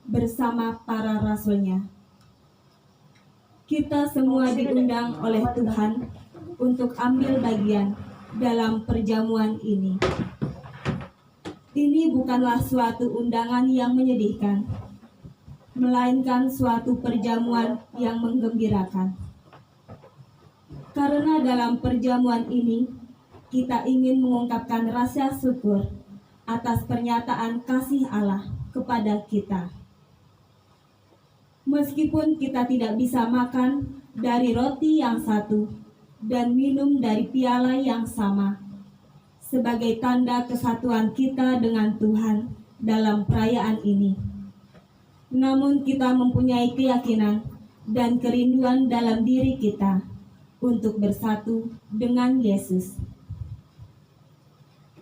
bersama para rasulnya. Kita semua diundang oleh Tuhan untuk ambil bagian dalam perjamuan ini. Ini bukanlah suatu undangan yang menyedihkan, melainkan suatu perjamuan yang menggembirakan. Karena dalam perjamuan ini, kita ingin mengungkapkan rasa syukur atas pernyataan kasih Allah kepada kita. Meskipun kita tidak bisa makan dari roti yang satu dan minum dari piala yang sama, sebagai tanda kesatuan kita dengan Tuhan dalam perayaan ini. Namun kita mempunyai keyakinan dan kerinduan dalam diri kita untuk bersatu dengan Yesus.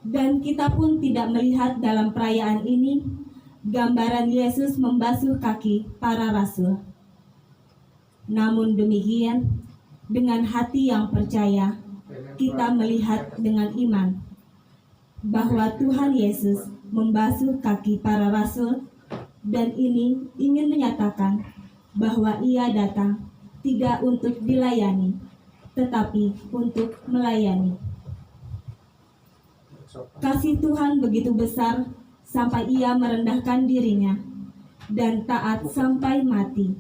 Dan kita pun tidak melihat dalam perayaan ini gambaran Yesus membasuh kaki para rasul. Namun demikian, dengan hati yang percaya, kita melihat dengan iman bahwa Tuhan Yesus membasuh kaki para rasul, dan ini ingin menyatakan bahwa Ia datang tidak untuk dilayani, tetapi untuk melayani. Kasih Tuhan begitu besar sampai Ia merendahkan dirinya dan taat sampai mati,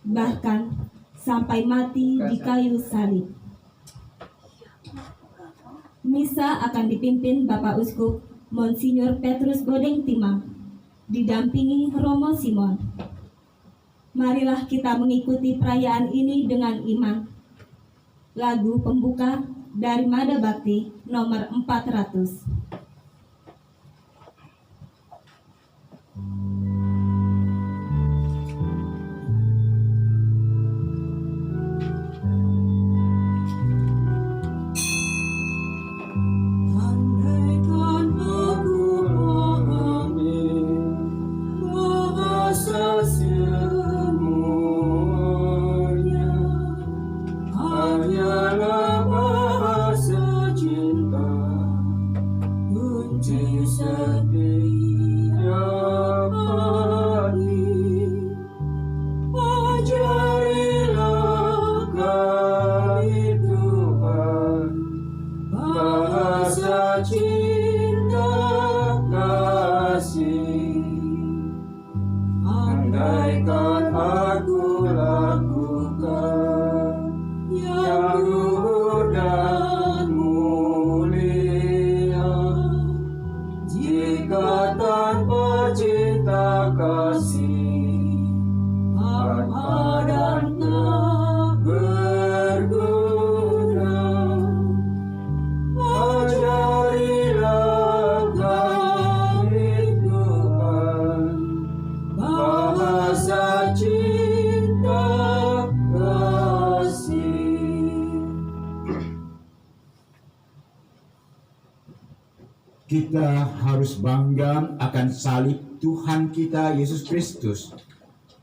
bahkan sampai mati di kayu salib. Misa akan dipimpin Bapak Uskup Monsinyur Petrus Godeng Timang, didampingi Romo Simon. Marilah kita mengikuti perayaan ini dengan iman. Lagu pembuka dari Mada Bakti nomor 400. Kita harus bangga akan salib Tuhan kita Yesus Kristus,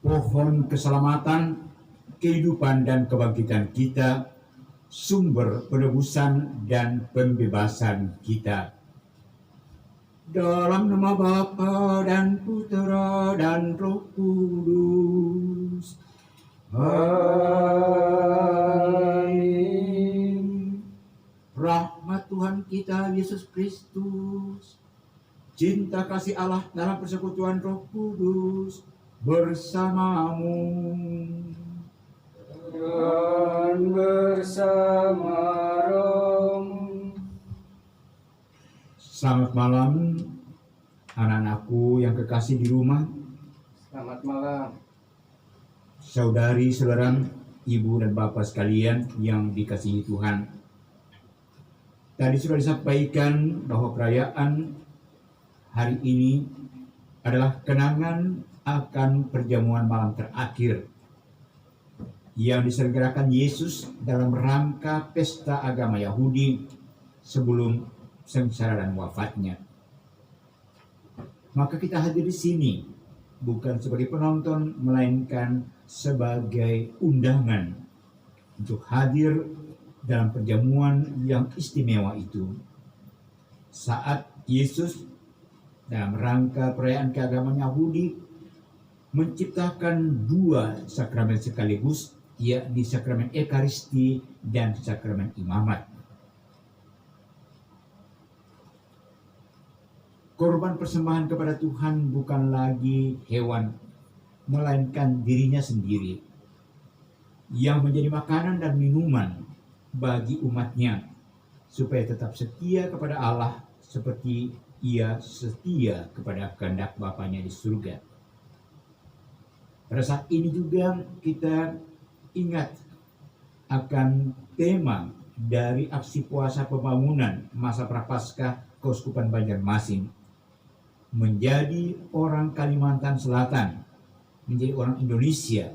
pohon keselamatan, kehidupan dan kebangkitan kita, sumber penebusan dan pembebasan kita. Dalam nama Bapa dan Putera dan Roh Kudus. Amin. Rahmat Tuhan kita Yesus Kristus, cinta kasih Allah dalam persekutuan Roh Kudus bersamamu dan bersama rohmu. Selamat malam anak-anakku yang kekasih di rumah. Selamat malam Saudari-saudara, ibu dan bapak sekalian yang dikasihi Tuhan. Tadi sudah disampaikan bahwa perayaan hari ini adalah kenangan akan perjamuan malam terakhir yang diselenggarakan Yesus dalam rangka pesta agama Yahudi sebelum sengsara dan wafatnya. Maka kita hadir di sini bukan sebagai penonton, melainkan sebagai undangan untuk hadir dalam perjamuan yang istimewa itu. Saat Yesus dalam rangka perayaan keagamaan Yahudi menciptakan dua sakramen sekaligus, yakni sakramen Ekaristi dan sakramen imamat. Korban persembahan kepada Tuhan bukan lagi hewan, melainkan dirinya sendiri yang menjadi makanan dan minuman bagi umatnya, supaya tetap setia kepada Allah seperti ia setia kepada kehendak Bapanya di surga. Pada saat ini juga kita ingat akan tema dari aksi puasa pembangunan masa Prapaskah Keuskupan Banjarmasin, menjadi orang Kalimantan Selatan, menjadi orang Indonesia,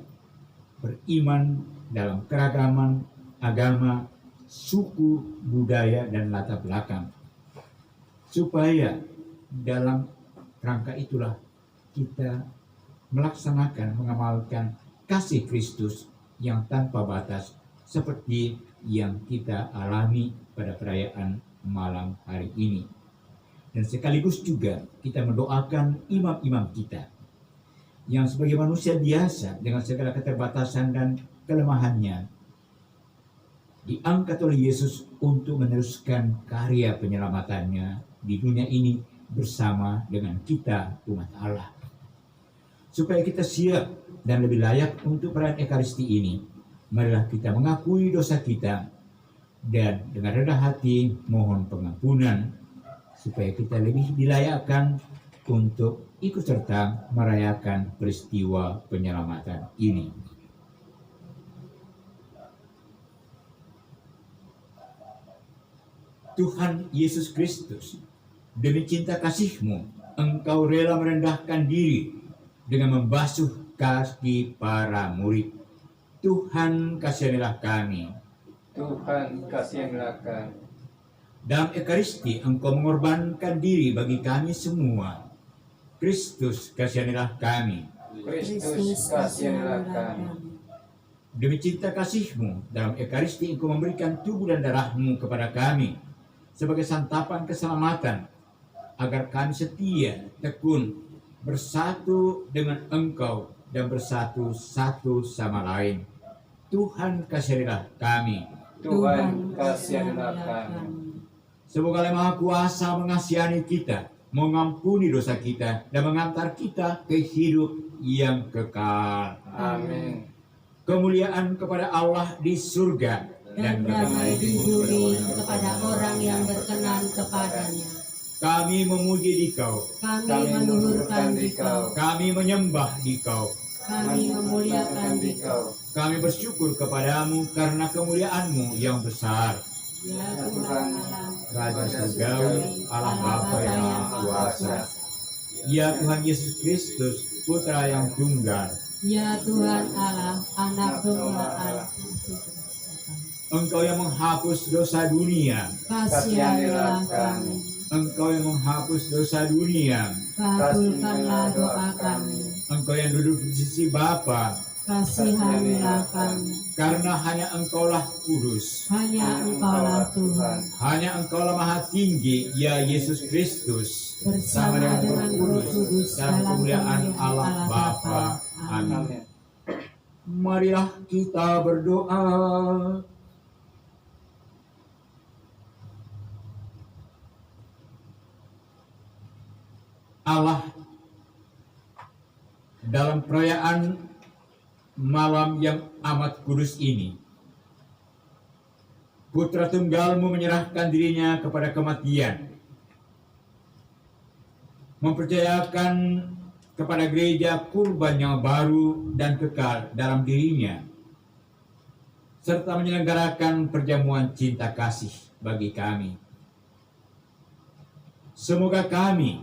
beriman dalam keragaman agama, suku, budaya, dan latar belakang. Supaya dalam rangka itulah kita melaksanakan, mengamalkan kasih Kristus yang tanpa batas seperti yang kita alami pada perayaan malam hari ini. Dan sekaligus juga kita mendoakan imam-imam kita yang sebagai manusia biasa dengan segala keterbatasan dan kelemahannya diangkat oleh Yesus untuk meneruskan karya penyelamatannya di dunia ini bersama dengan kita umat Allah. Supaya kita siap dan lebih layak untuk perayaan Ekaristi ini, marilah kita mengakui dosa kita dan dengan rendah hati mohon pengampunan, supaya kita lebih dilayakkan untuk ikut serta merayakan peristiwa penyelamatan ini. Tuhan Yesus Kristus, demi cinta kasih-Mu, Engkau rela merendahkan diri dengan membasuh kaki para murid. Tuhan, kasihanilah kami. Tuhan, kasihanilah kami. Dalam Ekaristi Engkau mengorbankan diri bagi kami semua. Kristus, kasihanilah kami. Kristus, kasihanilah kami. Demi cinta kasih-Mu, dalam Ekaristi Engkau memberikan tubuh dan darah-Mu kepada kami sebagai santapan keselamatan, agar kami setia, tekun, bersatu dengan Engkau dan bersatu satu sama lain. Tuhan, kasihanilah kami. Tuhan, kasihanilah kami. Semoga Allah Maha Kuasa mengasihani kita, mengampuni dosa kita, dan mengantar kita ke hidup yang kekal. Amin. Kemuliaan kepada Allah di surga dan damai di bumi kepada orang yang berkenan kepadanya. Kami memuji Dikau, Kami meluhurkan Dikau, kami menyembah Dikau, kami memuliakan Dikau. kami bersyukur kepadamu karena kemuliaan-Mu yang besar. Ya Tuhan Allah, Raja Surgawi, Allah Bapa yang Maha Kuasa. Ya Tuhan Yesus Kristus, Putra yang tunggal. ya Tuhan Allah, Anak Tunggal Allah. Engkau yang menghapus dosa dunia. Kasihanilah kami, Engkau yang menghapus dosa dunia. kabulkanlah doa kami. Engkau yang duduk di sisi Bapa. Kasihanilah kami, Karena hanya Engkaulah kudus. hanya Engkaulah Tuhan, Hanya Engkaulah Maha Tinggi, ya Yesus Kristus. bersama dengan Roh Kudus dalam dalam kemuliaan Allah Bapa. Amin. Amin. Marilah kita berdoa. Allah, dalam perayaan malam yang amat kudus ini, Putra Tunggal-Mu menyerahkan dirinya kepada kematian, mempercayakan kepada gereja kurban yang baru dan kekal dalam dirinya, serta menyelenggarakan perjamuan cinta kasih bagi kami. Semoga kami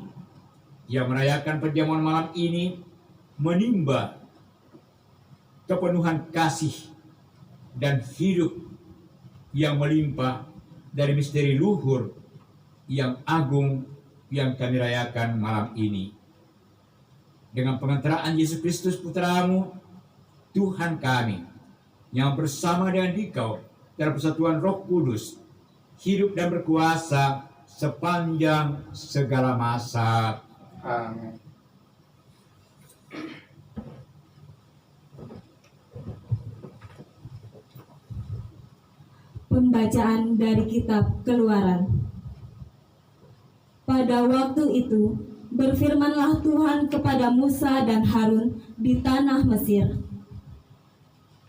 yang merayakan perjamuan malam ini menimba kepenuhan kasih dan hidup yang melimpah dari misteri luhur yang agung yang kami rayakan malam ini. Dengan pengantaraan Yesus Kristus Putra-Mu, Tuhan kami, yang bersama dengan Dikau dalam persatuan Roh Kudus, hidup dan berkuasa sepanjang segala masa. Amin. Pembacaan dari kitab Keluaran. Pada waktu itu, berfirmanlah Tuhan kepada Musa dan Harun di tanah Mesir.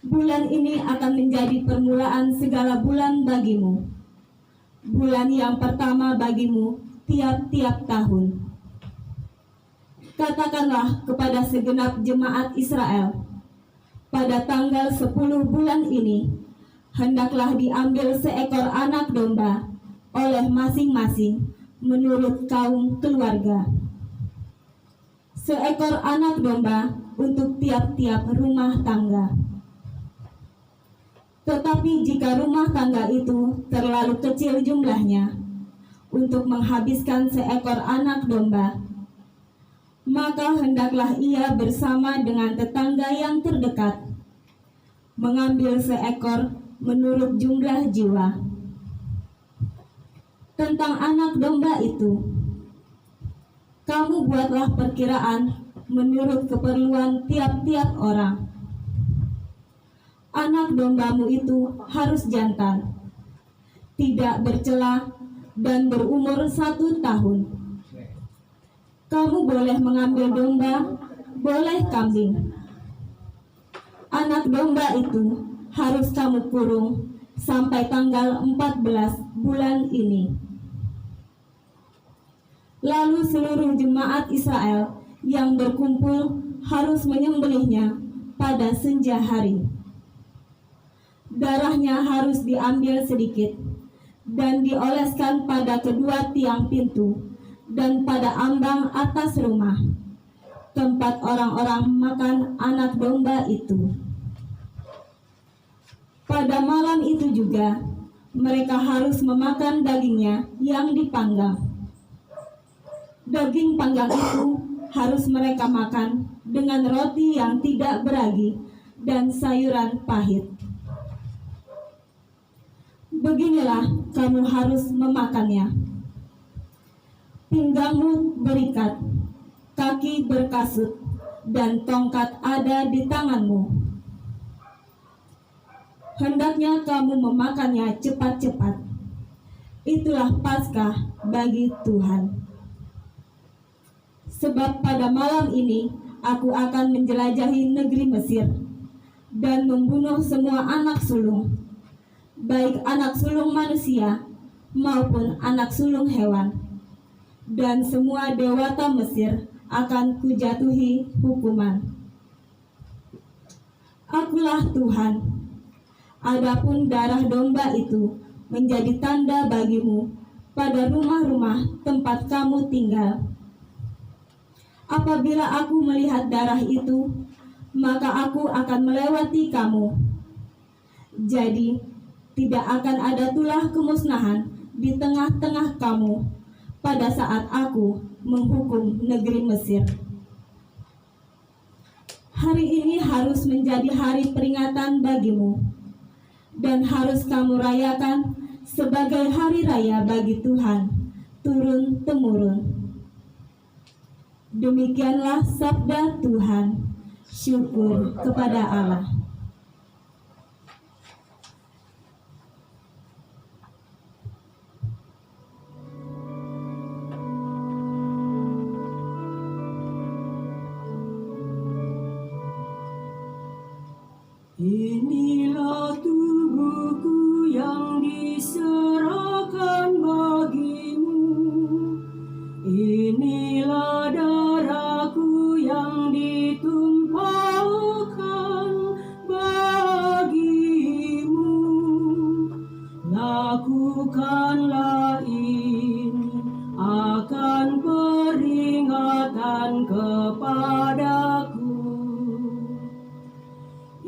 Bulan ini akan menjadi permulaan segala bulan bagimu. Bulan yang pertama bagimu tiap-tiap tahun. Katakanlah kepada segenap jemaat Israel, pada tanggal 10 bulan ini, hendaklah diambil seekor anak domba oleh masing-masing menurut kaum keluarga. Seekor anak domba untuk tiap-tiap rumah tangga. Tetapi jika rumah tangga itu terlalu kecil jumlahnya untuk menghabiskan seekor anak domba, maka hendaklah ia bersama dengan tetangga yang terdekat mengambil seekor menurut jumlah jiwa. Tentang anak domba itu, kamu buatlah perkiraan menurut keperluan tiap-tiap orang. Anak dombamu itu harus jantan, tidak bercela, dan berumur 1 tahun. Kamu boleh mengambil domba, boleh kambing. Anak domba itu harus kamu kurung sampai tanggal 14 bulan ini. Lalu seluruh jemaat Israel yang berkumpul harus menyembelihnya pada senja hari. Darahnya harus diambil sedikit dan dioleskan pada kedua tiang pintu dan pada ambang atas rumah, tempat orang-orang makan anak domba itu. Pada malam itu juga, mereka harus memakan dagingnya yang dipanggang. Daging panggang itu harus mereka makan dengan roti yang tidak beragi dan sayuran pahit. Beginilah kamu harus memakannya. Pinggangmu berikat, kaki berkasut, dan tongkat ada di tanganmu. Hendaknya kamu memakannya cepat-cepat. Itulah Paskah bagi Tuhan. Sebab pada malam ini aku akan menjelajahi negeri Mesir dan membunuh semua anak sulung, baik anak sulung manusia maupun anak sulung hewan, dan semua dewata Mesir akan kujatuhi hukuman. Akulah Tuhan. Adapun darah domba itu menjadi tanda bagimu pada rumah-rumah tempat kamu tinggal. Apabila aku melihat darah itu, maka aku akan melewati kamu. Jadi, tidak akan ada tulah kemusnahan di tengah-tengah kamu pada saat aku menghukum negeri Mesir. Hari ini harus menjadi hari peringatan bagimu, dan harus kamu rayakan sebagai hari raya bagi Tuhan turun-temurun. Demikianlah sabda Tuhan. Syukur kepada Allah. Inilah tubuhku yang diserahkan bagimu. Inilah darahku yang ditumpahkan bagimu. Lakukanlah ini akan peringatan kepadaku.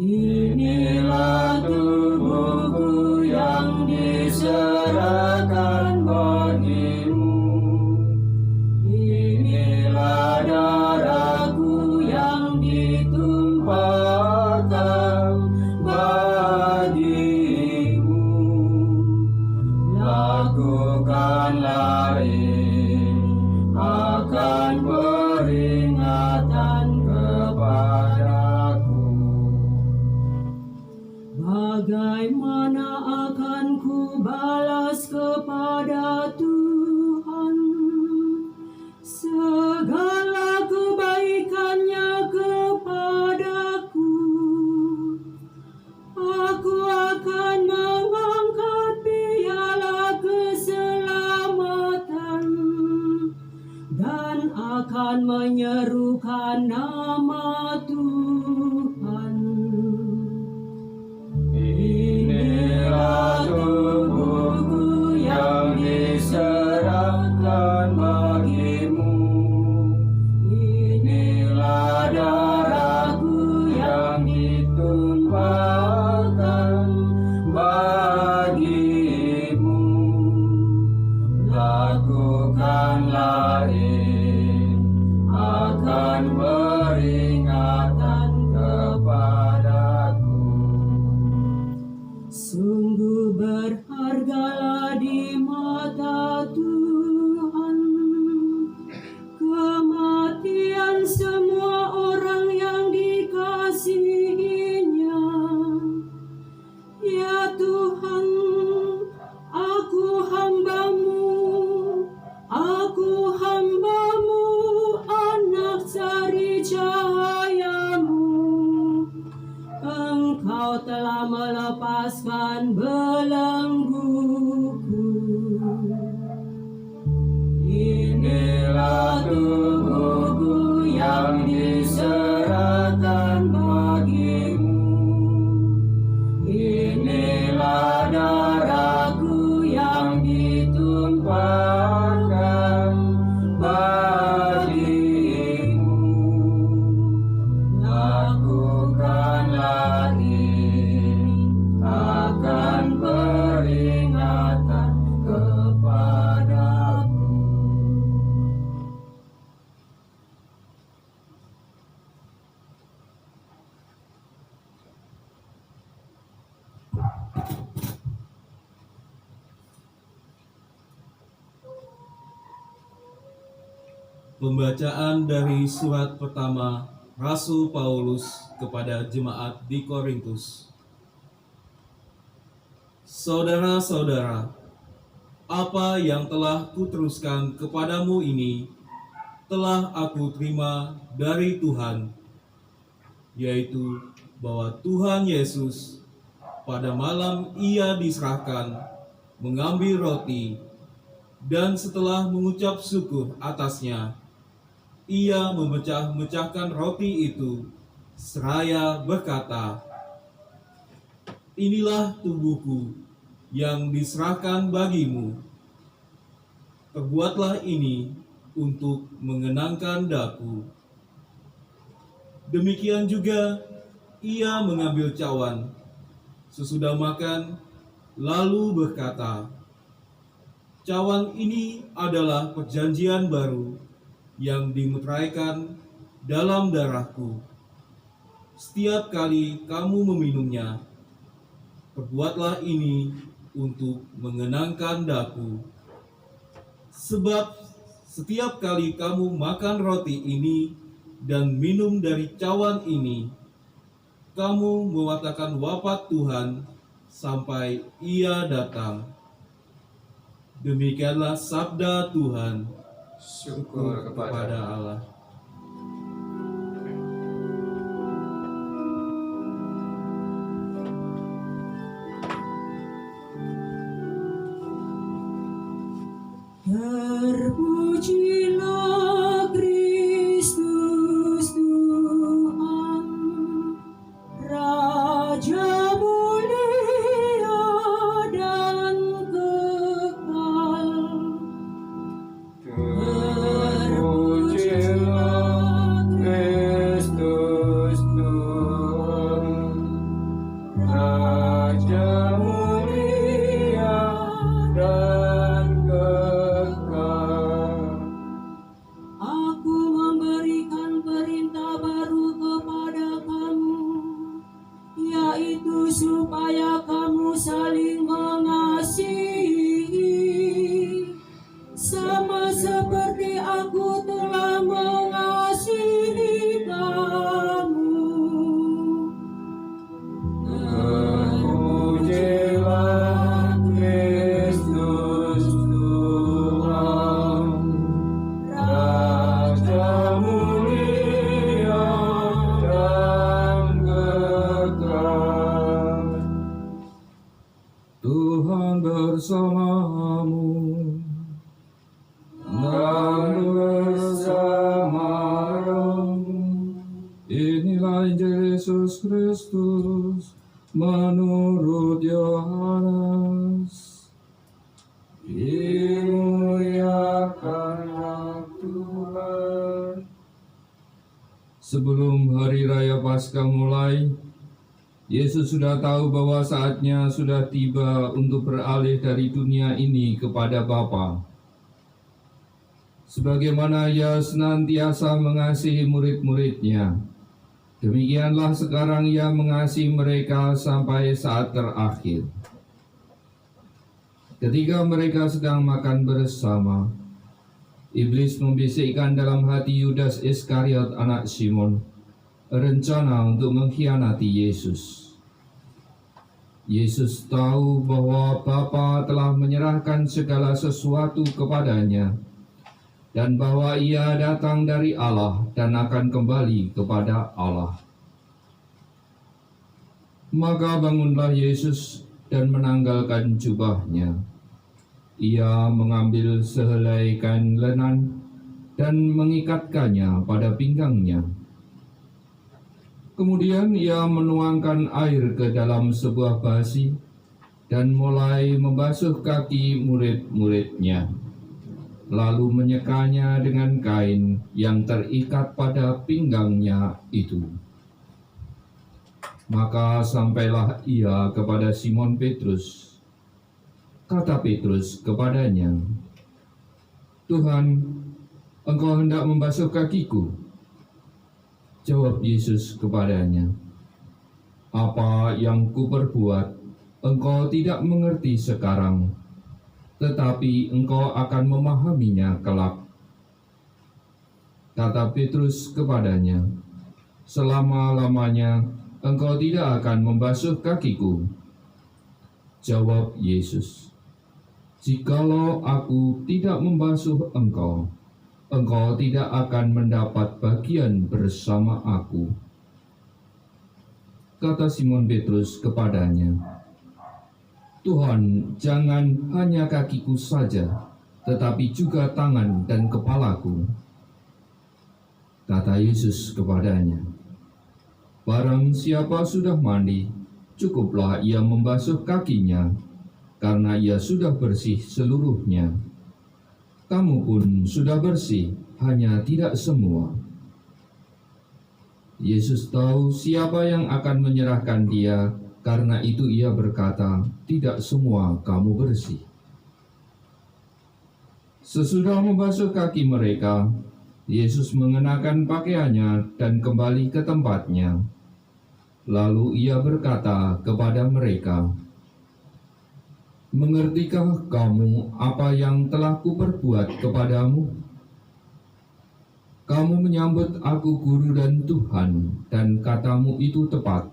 Inilah tubuhku yang diserahkan bagimu. Inilah darahku yang ditumpahkan bagimu. Lakukanlah ini akan peringatan nama Tuhan. Inilah tubuhku yang diserahkan bagimu. Inilah darahku yang ditumpahkan bagimu. Lakukanlah ini akan peringatan kepadaku. Sungguh berhargalah di mata Tuhan kematian semua orang yang dikasihinya. Ya Tuhan, aku hambamu, anak dari cahayamu. Engkau telah melepaskan belengguku. Inilah tubuhku yang diserahkan bagimu. Inilah darahku yang ditumpahkan bagimu. Lakukanlah ini akan peringatan kepadaku. Pembacaan dari surat pertama Rasul Paulus kepada jemaat di Korintus. Saudara-saudara, apa yang telah kuteruskan kepadamu ini telah aku terima dari Tuhan, yaitu bahwa Tuhan Yesus pada malam Ia diserahkan mengambil roti, dan setelah mengucap syukur atasnya, Ia memecah-mecahkan roti itu seraya berkata, "Inilah tubuhku yang diserahkan bagimu. Perbuatlah ini untuk mengenangkan daku." Demikian juga Ia mengambil cawan sesudah makan, lalu berkata, "Cawan ini adalah perjanjian baru yang dimeteraikan dalam darahku. Setiap kali kamu meminumnya, perbuatlah ini untuk mengenangkan daku. Sebab setiap kali kamu makan roti ini dan minum dari cawan ini, kamu mewatakan wafat Tuhan sampai Ia datang." Demikianlah sabda Tuhan. Syukur kepada Allah. Terpujilah Kristus Tuhan, Raja mulia dan kekal. Terpujilah Inilah Injil Yesus Kristus menurut Yohanes. Dimuliakanlah Tuhan. Sebelum hari raya Paskah mulai, Yesus sudah tahu bahwa saatnya sudah tiba untuk beralih dari dunia ini kepada Bapa. Sebagaimana Ia senantiasa mengasihi murid-muridnya, demikianlah sekarang Ia mengasihi mereka sampai saat terakhir. Ketika mereka sedang makan bersama, iblis membisikkan dalam hati Yudas Iskariot anak Simon rencana untuk mengkhianati Yesus. Yesus tahu bahwa Bapa telah menyerahkan segala sesuatu kepadanya dan bahwa Ia datang dari Allah dan akan kembali kepada Allah. Maka bangunlah Yesus dan menanggalkan jubahnya. Ia mengambil sehelai kain lenan dan mengikatkannya pada pinggangnya. Kemudian ia menuangkan air ke dalam sebuah basi dan mulai membasuh kaki murid-muridnya, lalu menyekanya dengan kain yang terikat pada pinggangnya itu. Maka sampailah ia kepada Simon Petrus. Kata Petrus kepadanya, "Tuhan, Engkau hendak membasuh kakiku?" Jawab Yesus kepadanya, "Apa yang kuperbuat, engkau tidak mengerti sekarang, tetapi engkau akan memahaminya kelak." Kata Petrus kepadanya, "Selama-lamanya engkau tidak akan membasuh kakiku." Jawab Yesus, "Jikalau aku tidak membasuh engkau, engkau tidak akan mendapat bagian bersama aku." Kata Simon Petrus kepadanya, "Tuhan, jangan hanya kakiku saja, tetapi juga tangan dan kepalaku." Kata Yesus kepadanya, "Barang siapa sudah mandi, cukuplah ia membasuh kakinya, karena ia sudah bersih seluruhnya. Kamu pun sudah bersih, hanya tidak semua." Yesus tahu siapa yang akan menyerahkan dia, karena itu ia berkata, "Tidak semua kamu bersih." Sesudah membasuh kaki mereka, Yesus mengenakan pakaiannya dan kembali ke tempatnya. Lalu ia berkata kepada mereka, "Mengertikah kamu apa yang telah kuperbuat kepadamu? Kamu menyambut aku guru dan Tuhan, dan katamu itu tepat,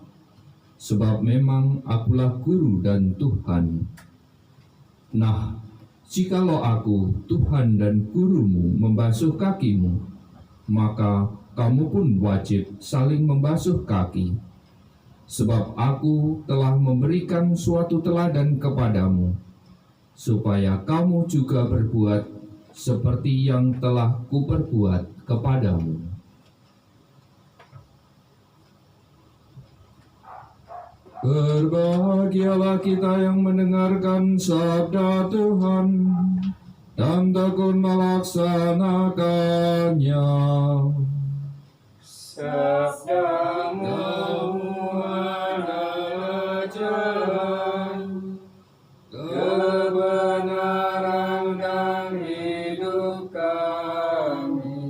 sebab memang akulah guru dan Tuhan. Nah, jikalau aku, Tuhan dan gurumu, membasuh kakimu, maka kamu pun wajib saling membasuh kaki. Sebab aku telah memberikan suatu teladan kepadamu, supaya kamu juga berbuat seperti yang telah kuperbuat kepadamu." Berbahagialah kita yang mendengarkan sabda Tuhan dan tekun melaksanakannya. Sabdamu adalah jalan, kebenaran dan hidup kami.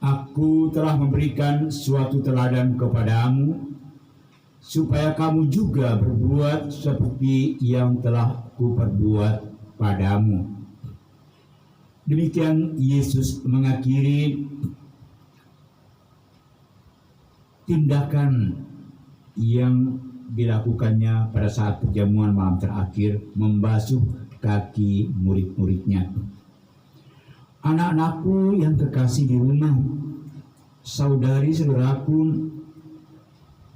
Aku telah memberikan suatu teladan kepadamu, supaya kamu juga berbuat seperti yang telah kuperbuat padamu. Demikian Yesus mengakhiri tindakan yang dilakukannya pada saat perjamuan malam terakhir, membasuh kaki murid-muridnya. Anak-anakku yang kekasih di rumah, saudari-saudaraku,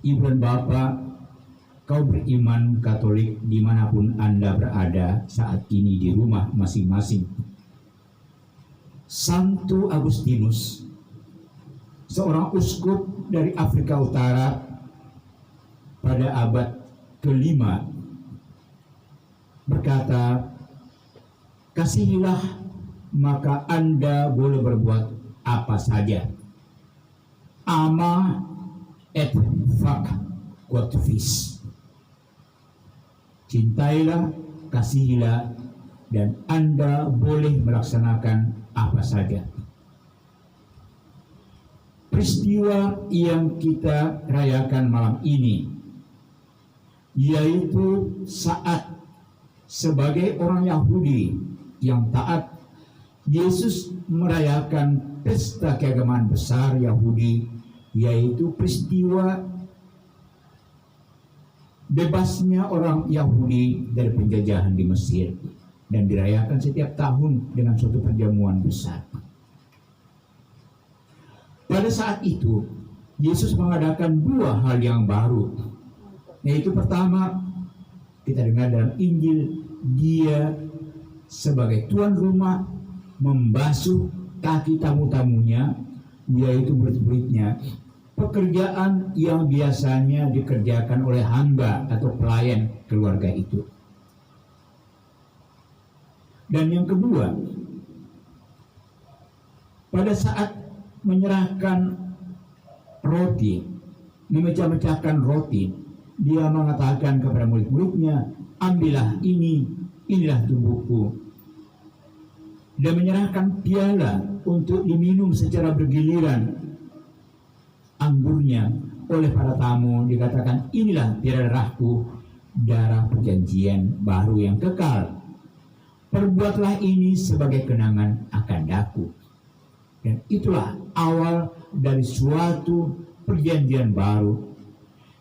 ibu dan bapak, kau beriman Katolik dimanapun Anda berada saat ini di rumah masing-masing. Santo Agustinus, seorang uskup dari Afrika Utara pada abad ke-5, berkata, kasihilah maka Anda boleh berbuat apa saja. Ama et fac quod vis. Cintailah, kasihilah, dan Anda boleh melaksanakan apa saja. Peristiwa yang kita rayakan malam ini, yaitu saat sebagai orang Yahudi yang taat, Yesus merayakan pesta keagamaan besar Yahudi, yaitu peristiwa bebasnya orang Yahudi dari penjajahan di Mesir, dan dirayakan setiap tahun dengan suatu perjamuan besar. Pada saat itu, Yesus mengadakan dua hal yang baru, yaitu pertama, kita dengar dalam Injil, dia sebagai tuan rumah membasuh kaki tamu-tamunya, yaitu murid-muridnya, pekerjaan yang biasanya dikerjakan oleh hamba atau pelayan keluarga itu. Dan yang kedua, pada saat menyerahkan roti, memecah-mecahkan roti, dia mengatakan kepada murid-muridnya, ambillah ini, inilah tubuhku. Dan menyerahkan piala untuk diminum secara bergiliran anggurnya oleh para tamu, dikatakan inilah piala darahku, darah perjanjian baru yang kekal. Perbuatlah ini sebagai kenangan akan daku. Dan itulah awal dari suatu perjanjian baru,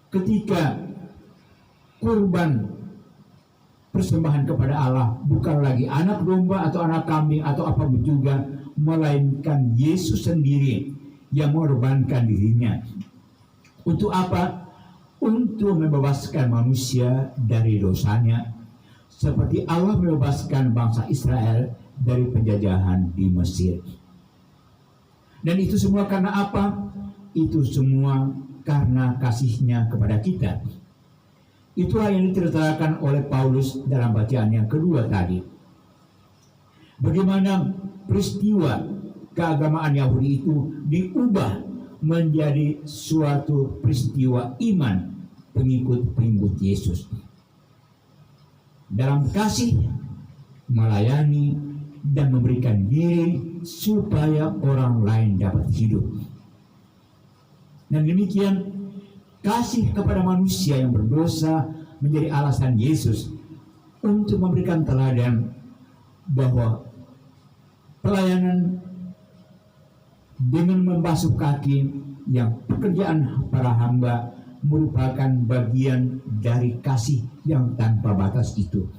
ketika kurban persembahan kepada Allah bukan lagi anak domba atau anak kambing atau apapun juga, melainkan Yesus sendiri yang mengorbankan dirinya. Untuk apa? Untuk membebaskan manusia dari dosanya, seperti Allah membebaskan bangsa Israel dari penjajahan di Mesir. Dan itu semua karena apa? Itu semua karena kasihnya kepada kita. Itulah yang diceritakan oleh Paulus dalam bacaan yang kedua tadi. Bagaimana peristiwa keagamaan Yahudi itu diubah menjadi suatu peristiwa iman pengikut-pengikut Yesus. Dalam kasih, melayani, dan memberikan diri supaya orang lain dapat hidup. Dan demikian, kasih kepada manusia yang berdosa menjadi alasan Yesus untuk memberikan teladan bahwa pelayanan dengan membasuh kaki, yang pekerjaan para hamba, merupakan bagian dari kasih yang tanpa batas itu.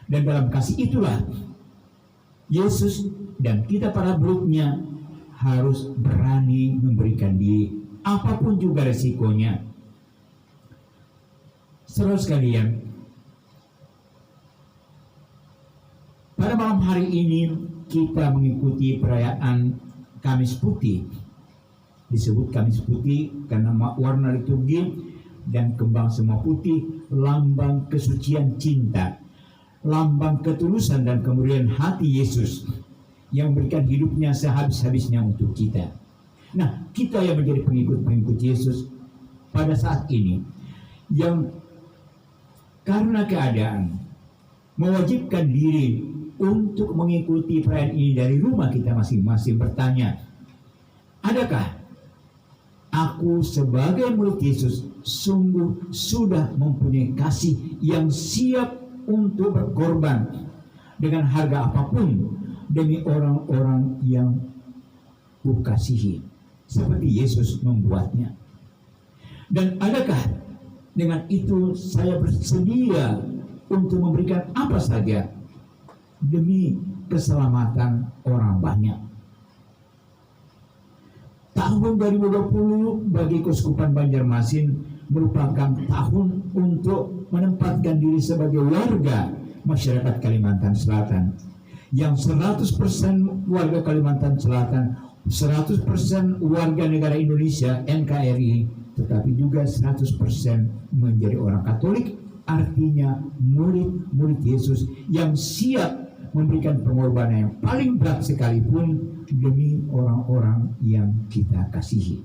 Dan dalam kasih itulah Yesus dan kita para muridnya harus berani memberikan diri, apapun juga resikonya. Saudara sekalian, pada malam hari ini kita mengikuti perayaan Kamis Putih. Disebut Kamis Putih karena warna liturgi dan kembang semua putih, lambang kesucian cinta, lambang ketulusan dan kemurnian hati Yesus yang memberikan hidupnya sehabis-habisnya untuk kita. Nah, kita yang menjadi pengikut-pengikut Yesus pada saat ini, yang karena keadaan mewajibkan diri untuk mengikuti perayaan ini dari rumah kita masing-masing, bertanya, Adakah aku sebagai murid Yesus sungguh sudah mempunyai kasih yang siap untuk berkorban dengan harga apapun demi orang-orang yang kukasihi, seperti Yesus membuatnya? Dan adakah dengan itu saya bersedia untuk memberikan apa saja demi keselamatan orang banyak? Tahun 2020 bagi Keuskupan Banjarmasin merupakan tahun untuk menempatkan diri sebagai warga masyarakat Kalimantan Selatan, yang 100% warga Kalimantan Selatan, 100% warga negara Indonesia NKRI, tetapi juga 100% menjadi orang Katolik, artinya murid-murid Yesus yang siap memberikan pengorbanan yang paling berat sekalipun demi orang-orang yang kita kasihi.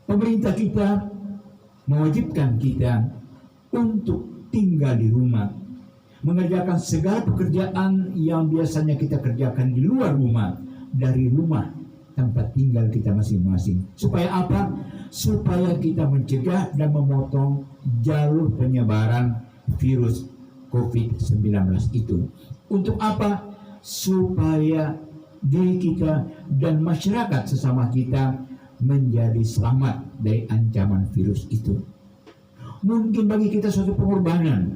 Pemerintah kita mewajibkan kita untuk tinggal di rumah, mengerjakan segala pekerjaan yang biasanya kita kerjakan di luar rumah, dari rumah tempat tinggal kita masing-masing. Supaya apa? Supaya kita mencegah dan memotong jalur penyebaran virus COVID-19 itu. Untuk apa? Supaya diri kita dan masyarakat sesama kita menjadi selamat dari ancaman virus itu. Mungkin bagi kita suatu pengorbanan,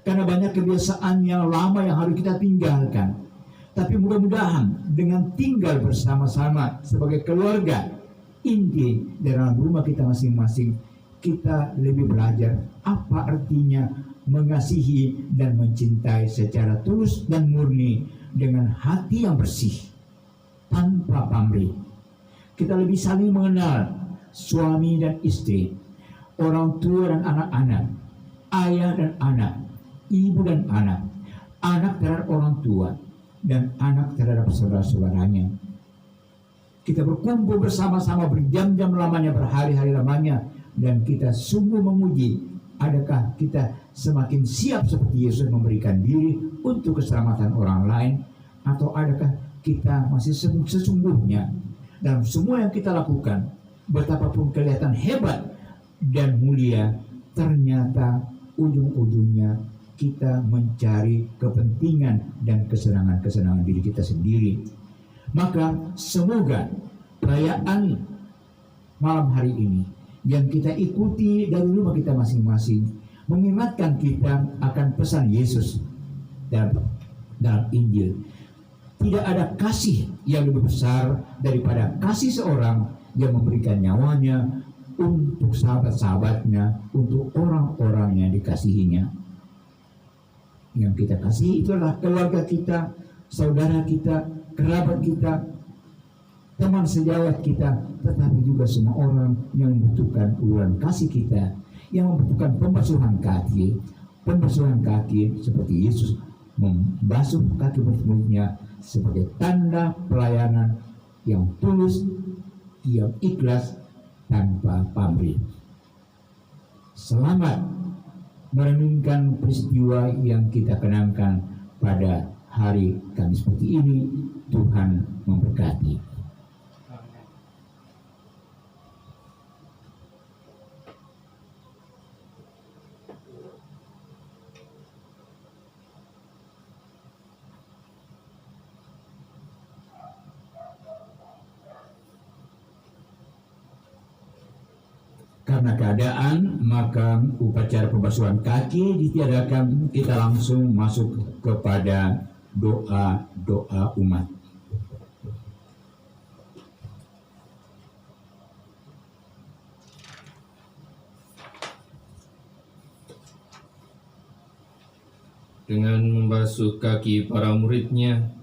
karena banyak kebiasaan yang lama yang harus kita tinggalkan. Tapi mudah-mudahan dengan tinggal bersama-sama sebagai keluarga inti dalam rumah kita masing-masing, kita lebih belajar apa artinya mengasihi dan mencintai secara tulus dan murni dengan hati yang bersih, tanpa pamrih. Kita lebih saling mengenal suami dan istri, orang tua dan anak-anak, ayah dan anak, ibu dan anak, anak terhadap orang tua, dan anak terhadap saudara-saudaranya. Kita berkumpul bersama-sama berjam-jam lamanya, berhari-hari lamanya, dan kita sungguh memuji, adakah kita semakin siap seperti Yesus memberikan diri untuk keselamatan orang lain, atau adakah kita masih sesungguhnya dalam semua yang kita lakukan, betapapun kelihatan hebat dan mulia, ternyata ujung-ujungnya kita mencari kepentingan dan kesenangan-kesenangan diri kita sendiri. Maka semoga perayaan malam hari ini yang kita ikuti dari rumah kita masing-masing mengingatkan kita akan pesan Yesus dalam Injil. Tidak ada kasih yang lebih besar daripada kasih seorang yang memberikan nyawanya untuk sahabat-sahabatnya, untuk orang-orang yang dikasihinya. Yang kita kasih itu adalah keluarga kita, saudara kita, kerabat kita, teman sejawat kita, tetapi juga semua orang yang membutuhkan uluran kasih kita, yang membutuhkan pembasuhan kaki seperti Yesus membasuh kaki murid-muridnya sebagai tanda pelayanan yang tulus, yang ikhlas, tanpa pamrih. Selamat merenungkan peristiwa yang kita kenangkan pada hari Kamis seperti ini. Tuhan memberkati. Karena keadaan, maka upacara pembasuhan kaki ditiadakan. Kita langsung masuk kepada doa-doa umat. Dengan membasuh kaki para muridnya,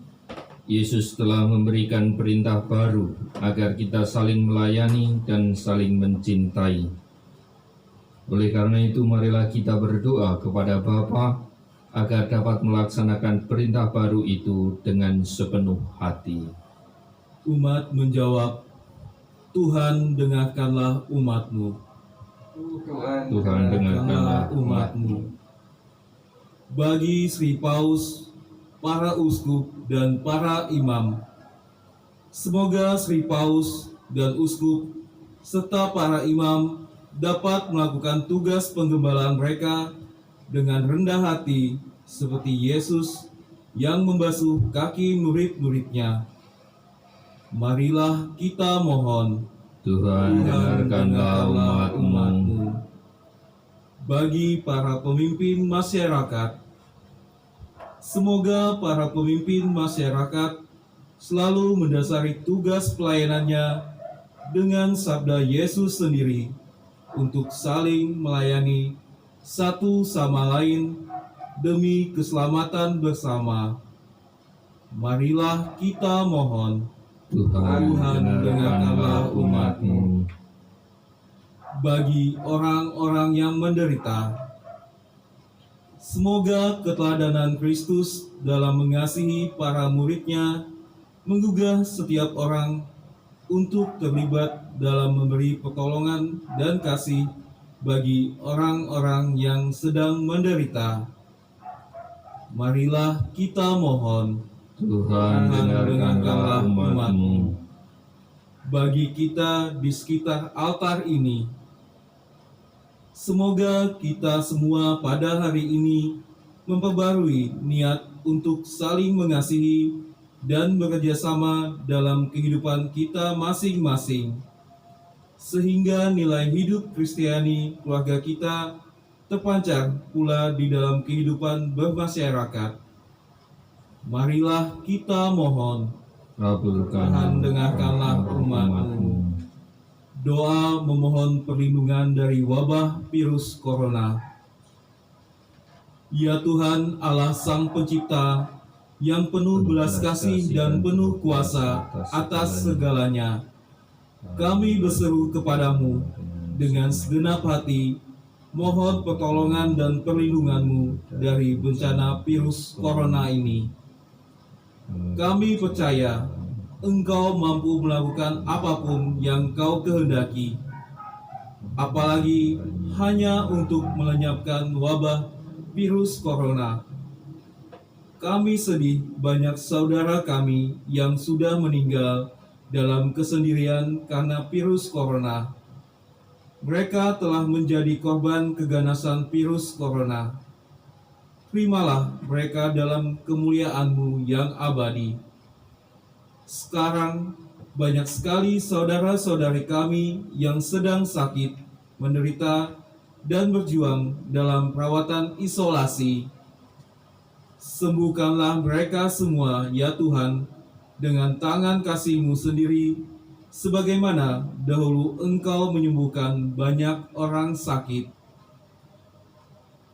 Yesus telah memberikan perintah baru agar kita saling melayani dan saling mencintai. Oleh karena itu, marilah kita berdoa kepada Bapa agar dapat melaksanakan perintah baru itu dengan sepenuh hati. Umat menjawab, Tuhan dengarkanlah umat-Mu. Tuhan dengarkanlah umat-Mu. Bagi Sri Paus, para uskup dan para imam, Semoga Sri Paus dan Uskup serta para imam dapat melakukan tugas penggembalaan mereka dengan rendah hati seperti Yesus yang membasuh kaki murid-muridnya. Marilah kita mohon. Tuhan, dengarkanlah umat-Mu. Bagi para pemimpin masyarakat, semoga para pemimpin masyarakat selalu mendasari tugas pelayanannya dengan sabda Yesus sendiri untuk saling melayani satu sama lain demi keselamatan bersama. Marilah kita mohon. Tuhan, dengarkanlah umat-Mu. Bagi orang-orang yang menderita, semoga keteladanan Kristus dalam mengasihi para muridnya menggugah setiap orang untuk terlibat dalam memberi pertolongan dan kasih bagi orang-orang yang sedang menderita. Marilah kita mohon. Tuhan, dengarkanlah umat-Mu. Bagi kita di sekitar altar ini, semoga kita semua pada hari ini memperbarui niat untuk saling mengasihi dan bekerja sama dalam kehidupan kita masing-masing, sehingga nilai hidup Kristiani keluarga kita terpancar pula di dalam kehidupan bermasyarakat. Marilah kita mohon. Tuhan, dengarkanlah umat-Mu. Doa memohon perlindungan dari wabah virus corona. Ya Tuhan Allah Sang Pencipta, yang penuh belas kasih dan penuh kuasa atas segalanya, kami berseru kepadamu dengan segenap hati, mohon pertolongan dan perlindungan-Mu dari bencana virus corona ini. Kami percaya Engkau mampu melakukan apapun yang Kau kehendaki, apalagi hanya untuk melenyapkan wabah virus corona. Kami sedih banyak saudara kami yang sudah meninggal dalam kesendirian karena virus corona. Mereka telah menjadi korban keganasan virus corona. Terimalah mereka dalam kemuliaan-Mu yang abadi. Sekarang banyak sekali saudara-saudari kami yang sedang sakit, menderita, dan berjuang dalam perawatan isolasi. Sembuhkanlah mereka semua, ya Tuhan, dengan tangan kasih-Mu sendiri, sebagaimana dahulu Engkau menyembuhkan banyak orang sakit.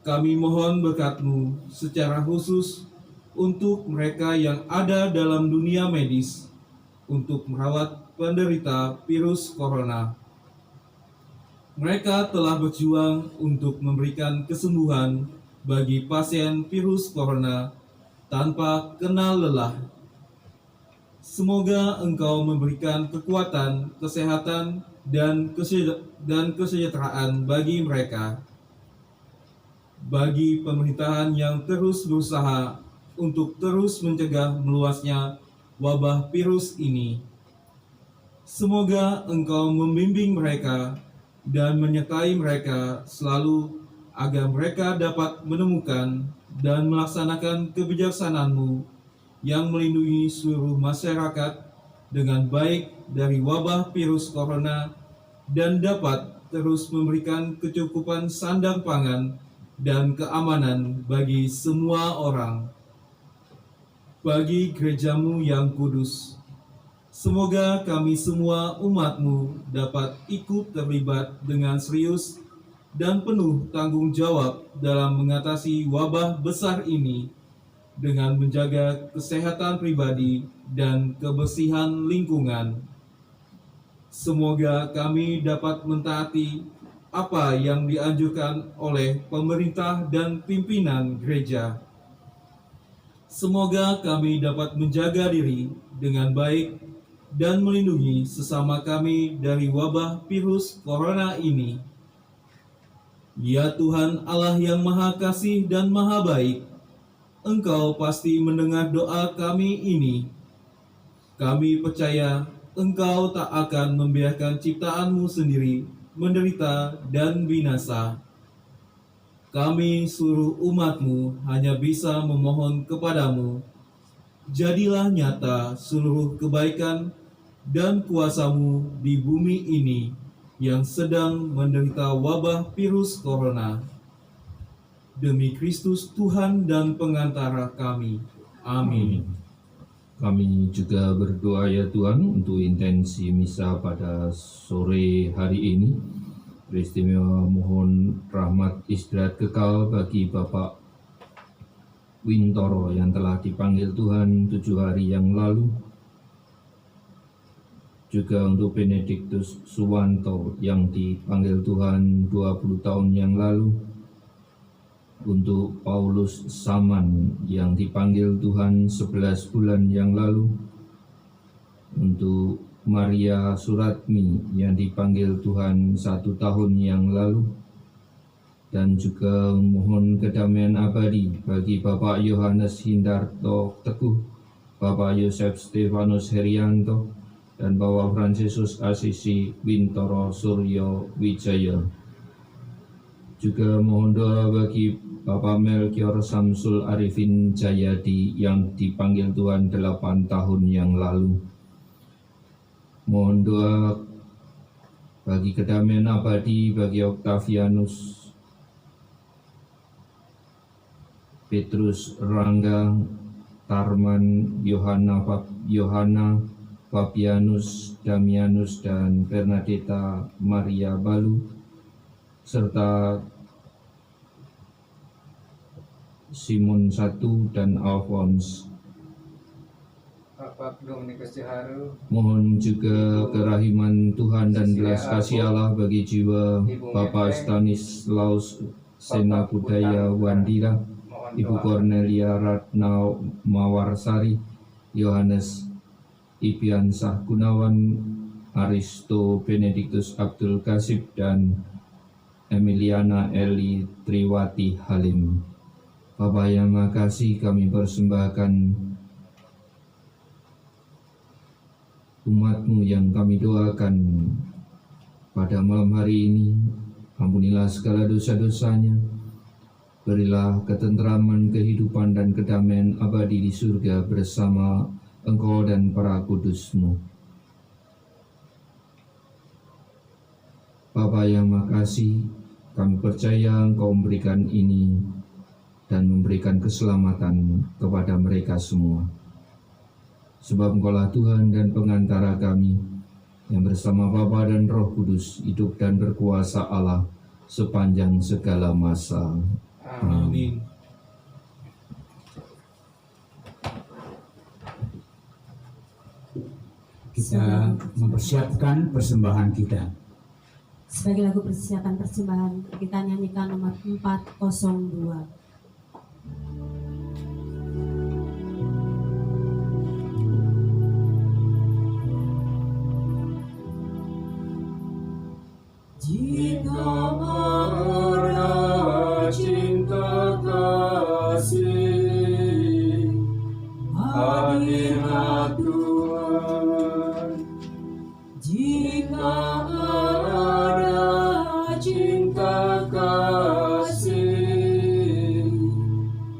Kami mohon berkat-Mu secara khusus untuk mereka yang ada dalam dunia medis untuk merawat penderita virus corona. Mereka telah berjuang untuk memberikan kesembuhan bagi pasien virus corona tanpa kenal lelah. Semoga Engkau memberikan kekuatan, kesehatan, dan kesejahteraan bagi mereka. Bagi pemerintahan yang terus berusaha untuk terus mencegah meluasnya wabah virus ini, semoga Engkau membimbing mereka dan menyertai mereka selalu agar mereka dapat menemukan dan melaksanakan kebijaksanaan-Mu yang melindungi seluruh masyarakat dengan baik dari wabah virus corona dan dapat terus memberikan kecukupan sandang pangan dan keamanan bagi semua orang. Bagi gereja-Mu yang kudus, semoga kami semua umat-Mu dapat ikut terlibat dengan serius dan penuh tanggung jawab dalam mengatasi wabah besar ini dengan menjaga kesehatan pribadi dan kebersihan lingkungan. Semoga kami dapat mentaati apa yang dianjurkan oleh pemerintah dan pimpinan gereja. Semoga kami dapat menjaga diri dengan baik dan melindungi sesama kami dari wabah virus corona ini. Ya Tuhan Allah yang Maha Kasih dan Maha Baik, Engkau pasti mendengar doa kami ini. Kami percaya Engkau tak akan membiarkan ciptaanmu sendiri menderita dan binasa. Kami seluruh umat-Mu hanya bisa memohon kepadamu, jadilah nyata seluruh kebaikan dan kuasa-Mu di bumi ini yang sedang menderita wabah virus corona. Demi Kristus Tuhan dan pengantara kami. Amin. Kami juga berdoa ya Tuhan untuk intensi misa pada sore hari ini. Beristimewa mohon rahmat istirahat kekal bagi Bapak Wintoro yang telah dipanggil Tuhan 7 hari yang lalu. Juga untuk Benediktus Suwanto yang dipanggil Tuhan 20 tahun yang lalu. Untuk Paulus Saman yang dipanggil Tuhan 11 bulan yang lalu. Untuk Maria Suratmi yang dipanggil Tuhan 1 tahun yang lalu. Dan juga mohon kedamaian abadi bagi Bapak Yohanes Hindarto Teguh, Bapak Yosef Stefanus Herianto, dan Bapak Fransiskus Asisi Wintoro Suryo Wijaya. Juga mohon doa bagi Bapak Melkior Samsul Arifin Jayadi yang dipanggil Tuhan 8 tahun yang lalu. Mohon doa bagi kedamaian abadi bagi Octavianus Petrus Rangga Tarman Yohana Fabianus Damianus dan Bernadetta Maria Balu, serta Simon I dan Alphonse. Bapak Dominikus Ciharu, Mohon juga kerahiman Tuhan dan belas kasih Allah bagi jiwa Bapak Stanislaus Sena Budaya Wandira, mohon Ibu doa. Cornelia Ratna Mawarsari, Yohanes Ibiansah Gunawan, Aristo Benediktus Abdul Kasib, dan Emiliana Eli Triwati Halim. Bapak yang makasih, kami persembahkan umat-Mu yang kami doakan pada malam hari ini. Ampunilah segala dosa-dosanya, berilah ketentraman, kehidupan, dan kedamaian abadi di surga bersama Engkau dan para kudus-Mu. Bapa yang makasih, kami percaya Engkau memberikan ini dan memberikan keselamatan kepada mereka semua. Sebab Engkaulah Tuhan dan pengantara kami, yang bersama Bapa dan Roh Kudus hidup dan berkuasa Allah sepanjang segala masa. Amin. Kita mempersiapkan persembahan kita. Sebagai lagu persiapan persembahan, kita nyanyikan nomor 402. Jika ada cinta kasih, hadirlah Tuhan. Jika ada cinta kasih,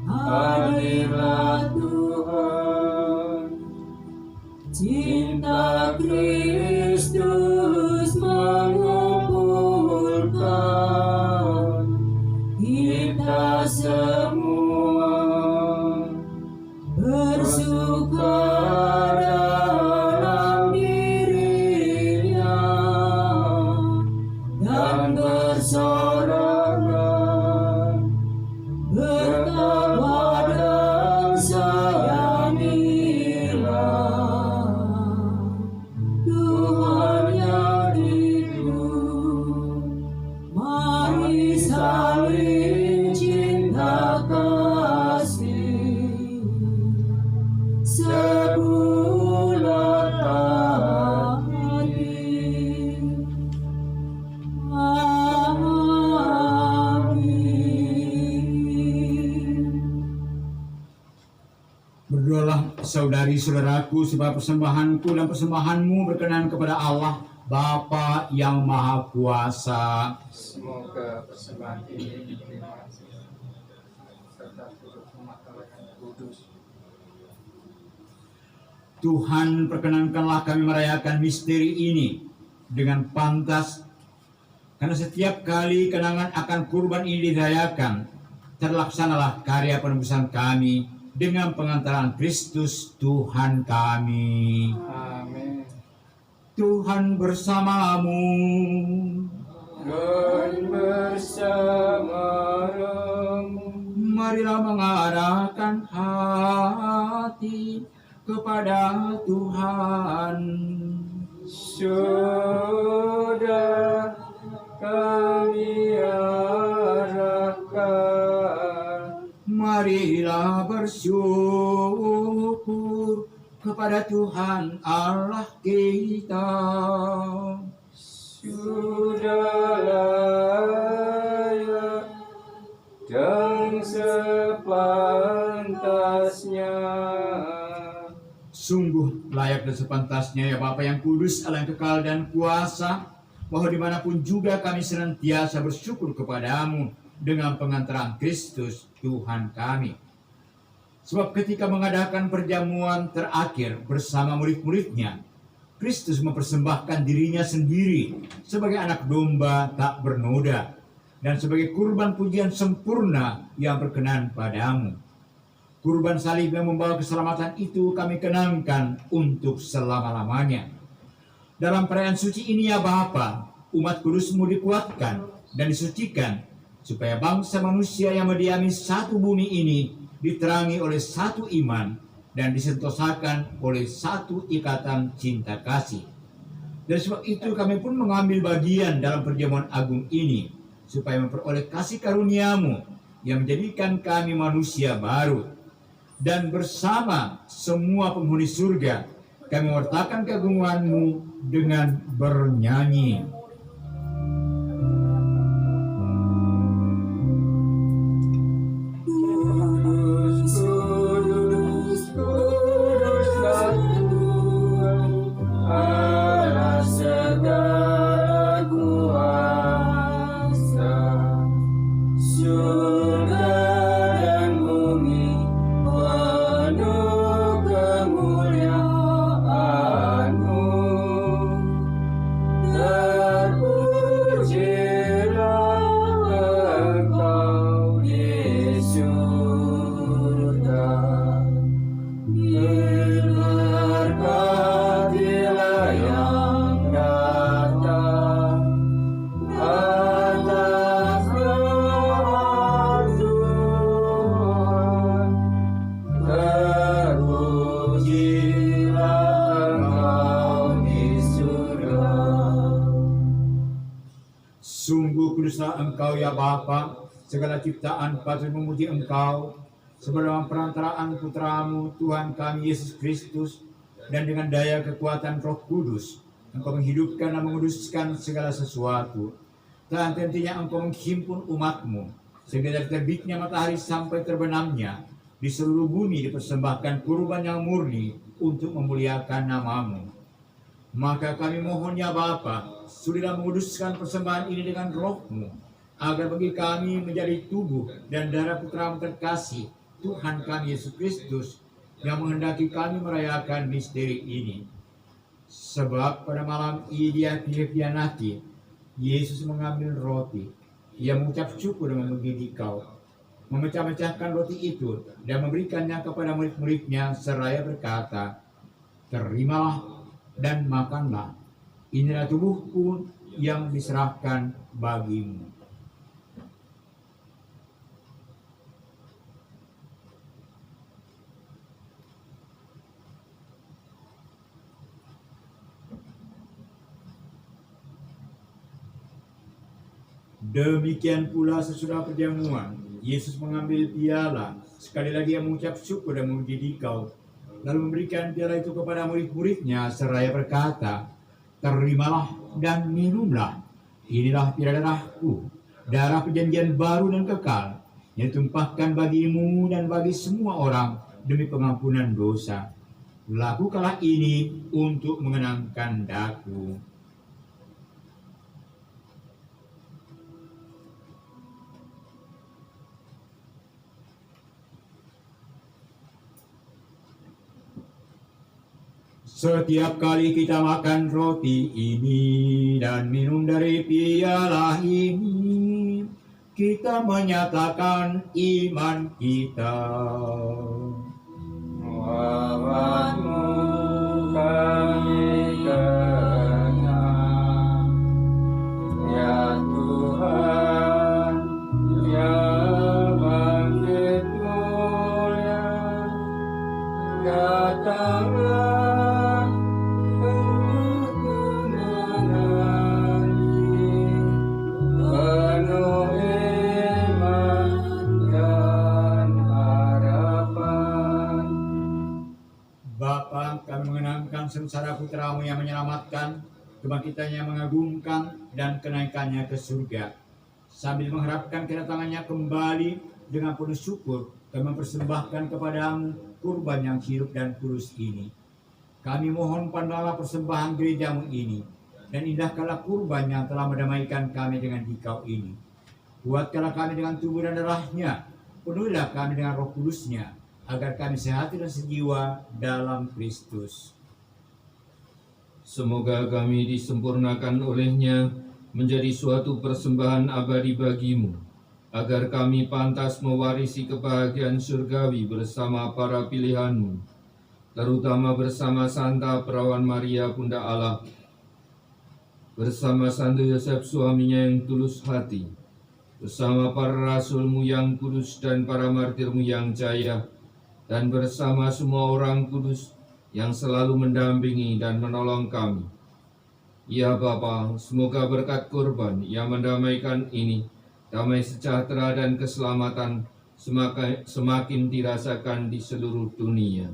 hadirlah Tuhan. Cinta Kristus mengumpulkan kita semua, bersuka dalam dirinya dan bersorangan, bertakwa dan sayangilah Tuhan yang hidup. Mari saling cinta kasih sebulat hati. Amin. saudari-saudaraku, sebab persembahanku dan persembahanmu berkenan kepada Allah, Bapa yang Maha Kuasa. Semoga persembahan ini diterima serta turut memakamkan kudus. Tuhan, perkenankanlah kami merayakan misteri ini dengan pantas, karena setiap kali kenangan akan kurban ini dirayakan, terlaksanalah karya penebusan kami dengan pengantaran Kristus Tuhan kami. Amin. Tuhan bersamamu. Dan bersama-mu. Marilah mengarahkan hati kepada Tuhan. Sudah kami arahkan. Marilah bersyukur kepada Tuhan Allah kita. Sudah layak dan sepantasnya. Sungguh layak dan sepantasnya ya Bapa yang kudus, Allah yang kekal dan kuasa, bahwa dimanapun juga kami senantiasa bersyukur kepadamu dengan pengantaran Kristus Tuhan kami. Sebab ketika mengadakan perjamuan terakhir bersama murid-muridnya, Kristus mempersembahkan dirinya sendiri sebagai anak domba tak bernoda dan sebagai kurban pujian sempurna yang berkenan padamu. Kurban salib yang membawa keselamatan itu kami kenangkan untuk selama-lamanya. Dalam perayaan suci ini ya Bapa, umat kudus-Mu dikuatkan dan disucikan, supaya bangsa manusia yang mendiami satu bumi ini diterangi oleh satu iman dan disentosakan oleh satu ikatan cinta kasih. Dan sebab itu kami pun mengambil bagian dalam perjamuan agung ini, supaya memperoleh kasih karunia-Mu yang menjadikan kami manusia baru. Dan bersama semua penghuni surga, kami mewartakan keagungan-Mu dengan bernyanyi. Sungguh kuduslah Engkau ya Bapa, segala ciptaan patut memuji Engkau, sebab dalam perantaraan Putra-Mu Tuhan kami Yesus Kristus, dan dengan daya kekuatan Roh Kudus, Engkau menghidupkan dan menguduskan segala sesuatu. Dan tentunya Engkau menghimpun umat-Mu, sehingga dari terbitnya matahari sampai terbenamnya, di seluruh bumi dipersembahkan kurban yang murni untuk memuliakan nama-Mu. Maka kami mohon ya Bapa, sudilah menguduskan persembahan ini dengan Roh-Mu, agar bagi kami menjadi tubuh dan darah Putra-Mu terkasih, Tuhan kami Yesus Kristus, yang menghendaki kami merayakan misteri ini. Sebab pada malam Dia dikhianati, Yesus mengambil roti, Ia mengucap syukur dengan menggigit memecah-mecahkan roti itu dan memberikannya kepada murid-muridnya seraya berkata, "Terimalah dan makanlah, inilah tubuhku yang diserahkan bagimu." Demikian pula sesudah perjamuan, Yesus mengambil piala, sekali lagi Ia mengucap syukur dan memuji Dikau, lalu memberikan piala itu kepada murid-muridnya seraya berkata, "Terimalah dan minumlah, inilah piala darahku, darah perjanjian baru dan kekal, yang ditumpahkan bagimu dan bagi semua orang demi pengampunan dosa. Lakukanlah ini untuk mengenangkan daku. Setiap kali kita makan roti ini dan minum dari piala ini, kita menyatakan iman kita. Wabahmu kami kenal, ya Tuhan, ya bangkit mulia, datanglah untuk menanti, penuh iman dan harapan. Bapa, kami mengenangkan sengsara putramu yang menyelamatkan, kebangkitannya yang mengagumkan, dan kenaikannya ke surga. Sambil mengharapkan kedatangannya kembali dengan penuh syukur, kami mempersembahkan kepadamu kurban yang hidup dan kudus ini. Kami mohon pandanglah persembahan gerejamu ini, dan indahkanlah kurban yang telah mendamaikan kami dengan dikau ini. Kuatkanlah kami dengan tubuh dan darahnya, penuhilah kami dengan roh kudusnya, agar kami sehati dan sejiwa dalam Kristus. Semoga kami disempurnakan olehnya menjadi suatu persembahan abadi bagimu, agar kami pantas mewarisi kebahagiaan surgawi bersama para pilihanmu, terutama bersama Santa Perawan Maria Bunda Allah, bersama Santo Yosef suaminya yang tulus hati, bersama para rasulmu yang kudus dan para martirmu yang jaya, dan bersama semua orang kudus yang selalu mendampingi dan menolong kami. Ya Bapa, semoga berkat kurban yang mendamaikan ini, damai sejahtera dan keselamatan semakin dirasakan di seluruh dunia.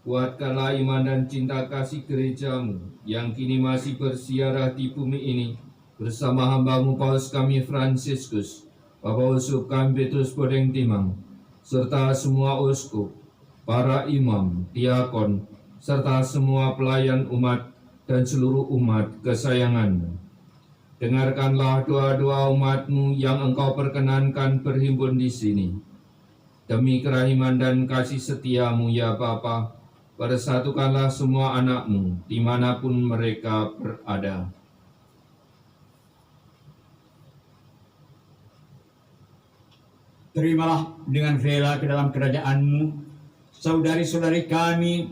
Kuatkanlah iman dan cinta kasih gerejamu yang kini masih bersiarah di bumi ini bersama hambamu Paus kami Fransiskus, Bapak Uskup kami Petrus Bodeng Timang, serta semua uskup, para imam, diakon, serta semua pelayan umat dan seluruh umat kesayanganmu. Dengarkanlah doa-doa umatmu yang engkau perkenankan berhimpun di sini. Demi kerahiman dan kasih setiamu ya Bapa, persatukanlah semua anakmu dimanapun mereka berada. Terimalah dengan rela ke dalam kerajaan-Mu saudari-saudari kami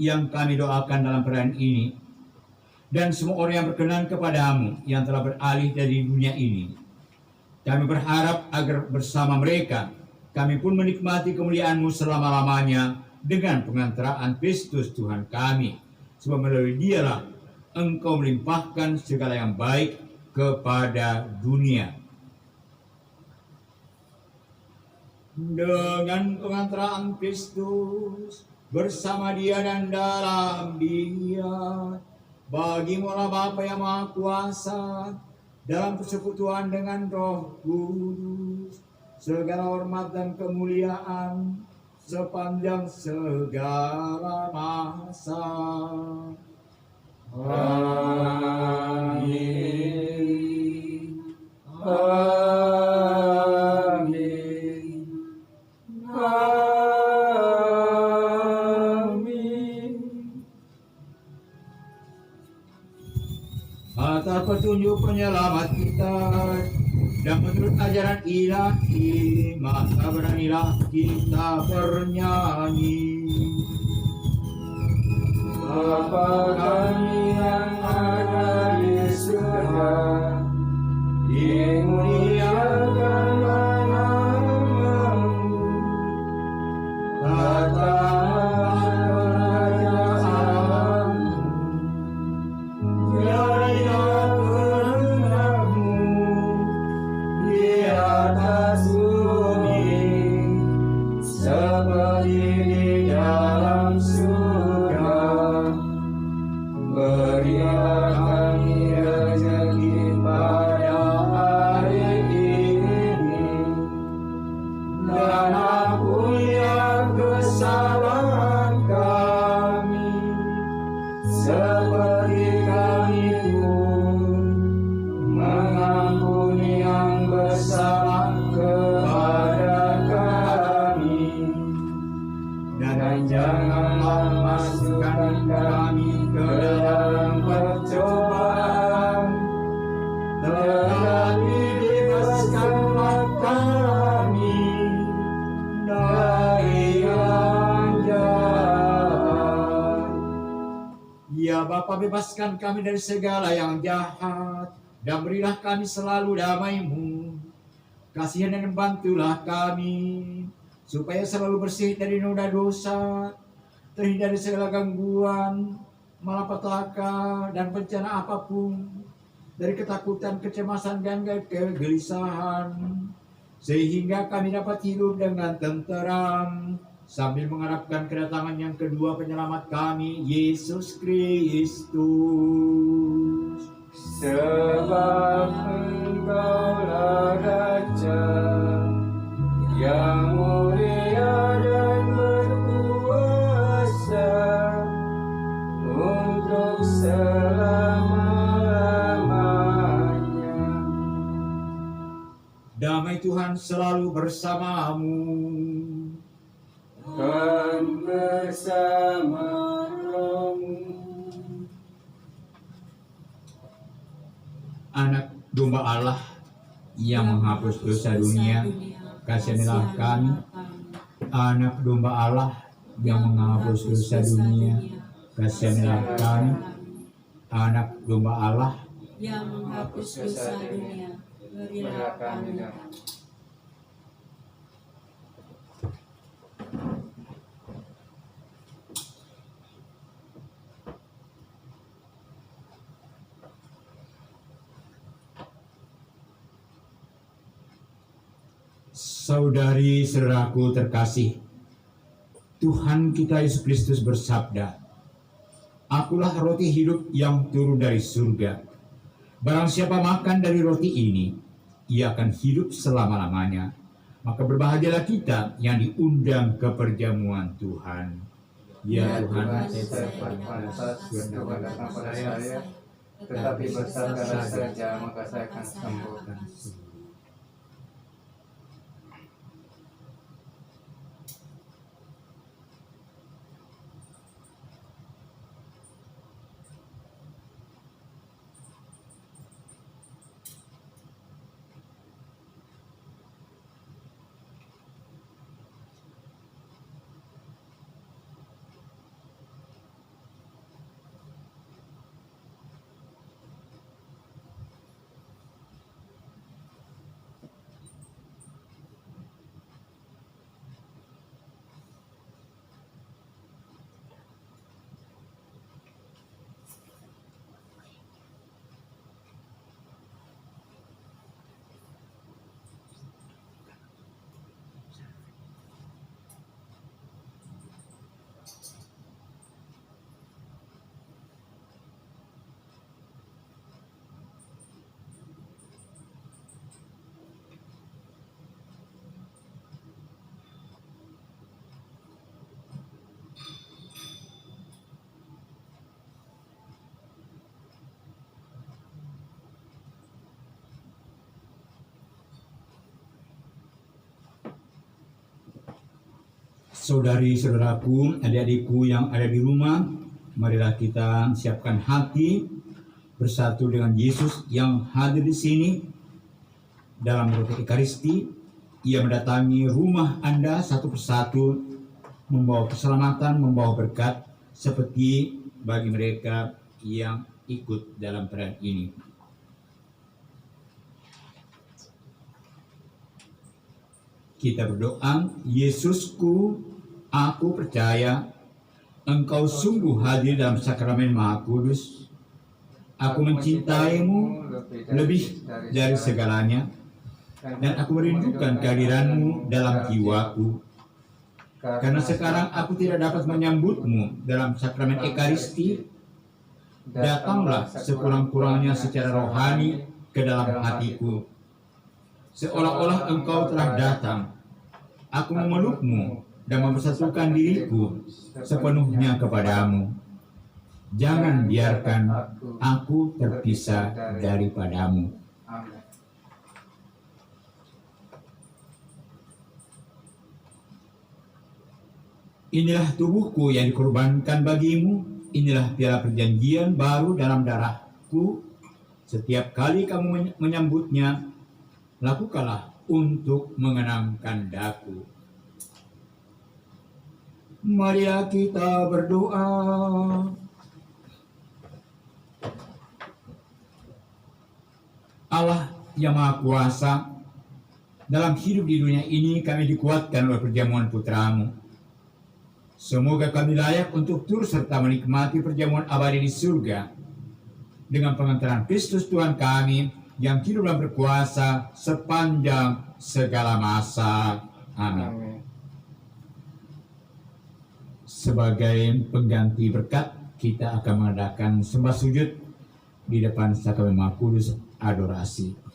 yang kami doakan dalam perayaan ini, dan semua orang yang berkenan kepadamu yang telah beralih dari dunia ini. Kami berharap agar bersama mereka kami pun menikmati kemuliaan-Mu selama-lamanya dengan pengantaraan Kristus Tuhan kami, sebab melalui Dialah Engkau melimpahkan segala yang baik kepada dunia. Dengan pengantaraan Kristus, bersama Dia dan dalam Dia, bagimu-lah Bapa yang Maha Kuasa, dalam persekutuan dengan Roh Kudus, segala hormat dan kemuliaan sepanjang segala masa. Amin. Amin. Amin. Atas petunjuk penyelamat kita dan menurut ajaran ilahi, maka beranilah kita bernyanyi. Bapa kami yang ada di surga, dimuliakanlah namamu, datanglah kerajaanmu, jadilah kehendakmu di atas bumi seperti di dalam surga. Berilah kami rezeki pada hari tetapi bebaskanlah kami dari yang jahat. Ya Bapa, bebaskan kami dari segala yang jahat, dan berilah kami selalu damai-Mu. Kasihan dan bantulah kami, supaya selalu bersih dari noda dosa, terhindar dari segala gangguan, malapetaka, dan bencana apapun, dari ketakutan, kecemasan, dan kegelisahan, sehingga kami dapat hidup dengan tenteram, sambil mengharapkan kedatangan yang kedua penyelamat kami, Yesus Kristus. Sebab Engkaulah Raja yang mulia dan berkuasa untuk selama-lamanya. Damai Tuhan selalu bersamamu. Dan bersama rohmu. Anak domba Allah yang menghapus dosa dunia, kasihanilah kami. Anak domba Allah yang menghapus dosa dunia, kasihanilah kami. Anak domba Allah yang menghapus dosa dunia, berilah kami. Saudari-saudaraku terkasih, Tuhan kita Yesus Kristus bersabda, "Akulah roti hidup yang turun dari surga. Barang siapa makan dari roti ini, ia akan hidup selama-lamanya." Maka berbahagialah kita yang diundang ke perjamuan Tuhan. Ya Tuhan, saya pantas Tuhan datang pada saya, tetapi bersabdalah saja maka saya akan sembuh. Saudari-saudaraku, adik-adikku yang ada di rumah, marilah kita siapkan hati bersatu dengan Yesus yang hadir di sini dalam roti Ekaristi. Ia mendatangi rumah Anda satu persatu, membawa keselamatan, membawa berkat, seperti bagi mereka yang ikut dalam perayaan ini. Kita berdoa, Yesusku, aku percaya Engkau sungguh hadir dalam sakramen Maha Kudus. Aku mencintaimu lebih dari segalanya, dan aku merindukan kehadiranmu dalam jiwaku. Karena sekarang aku tidak dapat menyambutmu dalam sakramen Ekaristi, datanglah sekurang-kurangnya secara rohani ke dalam hatiku. Seolah-olah Engkau telah datang. Aku memelukmu dan mempersatukan diriku sepenuhnya kepadamu. Jangan biarkan aku terpisah daripadamu. Amin. Inilah tubuhku yang dikorbankan bagimu. Inilah piala perjanjian baru dalam darahku. Setiap kali kamu menyambutnya, lakukanlah untuk mengenangkan daku. Marilah kita berdoa. Allah yang Maha Kuasa, dalam hidup di dunia ini kami dikuatkan oleh perjamuan putra-Mu. Semoga kami layak untuk turut serta menikmati perjamuan abadi di surga dengan pengantaran Kristus Tuhan kami yang hidup dan berkuasa sepanjang segala masa. Amin. Amin. Sebagai pengganti berkat, kita akan mengadakan sembah sujud di depan sakramen Maha Kudus adorasi.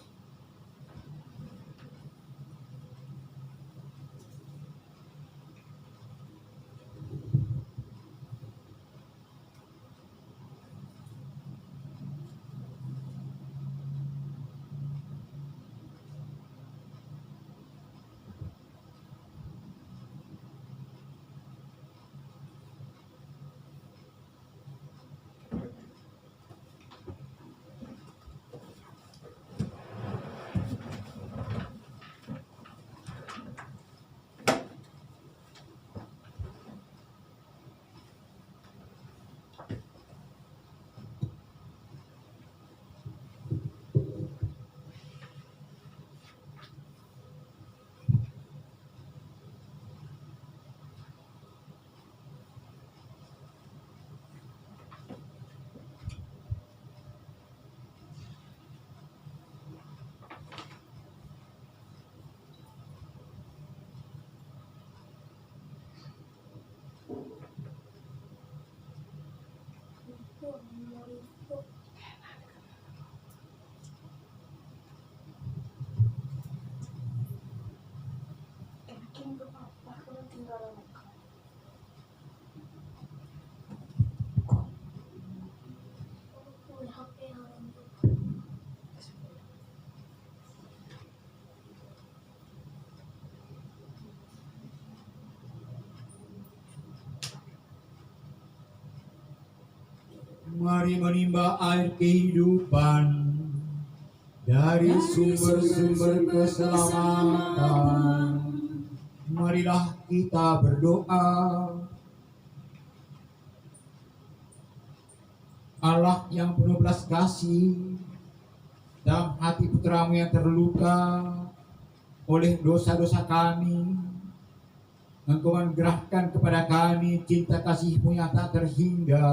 Mari menimba air kehidupan dari sumber-sumber keselamatan. Marilah kita berdoa. Allah yang penuh belas kasih, dalam hati putra-Mu yang terluka oleh dosa-dosa kami, Engkau menggerahkan kepada kami cinta kasih-Mu yang tak terhingga.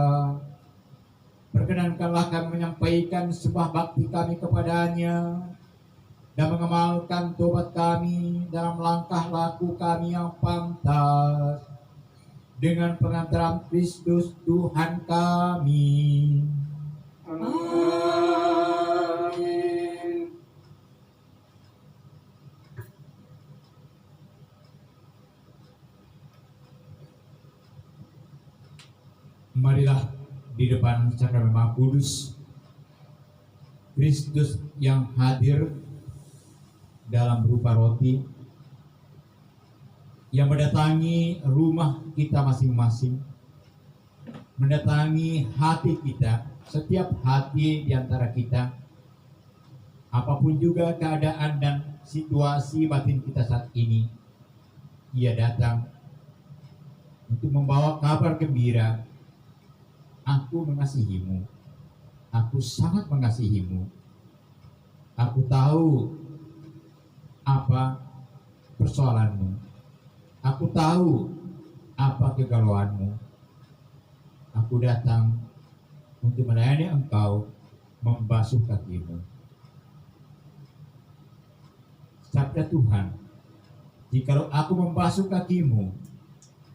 Perkenankanlah kami menyampaikan sebuah bakti kami kepadanya dan mengamalkan tobat kami dalam langkah laku kami yang pantas dengan pengantaran Kristus Tuhan kami. Amin. Marilah di depan sakramen Maha Kudus, Kristus yang hadir dalam berupa roti, yang mendatangi rumah kita masing-masing, mendatangi hati kita, setiap hati di antara kita, apapun juga keadaan dan situasi batin kita saat ini, Ia datang untuk membawa kabar gembira. Aku mengasihimu, aku sangat mengasihimu. Aku tahu apa persoalanmu, aku tahu apa kegalauanmu. Aku datang untuk melayani engkau, membasuh kakimu. Sabda Tuhan, jikalau aku membasuh kakimu,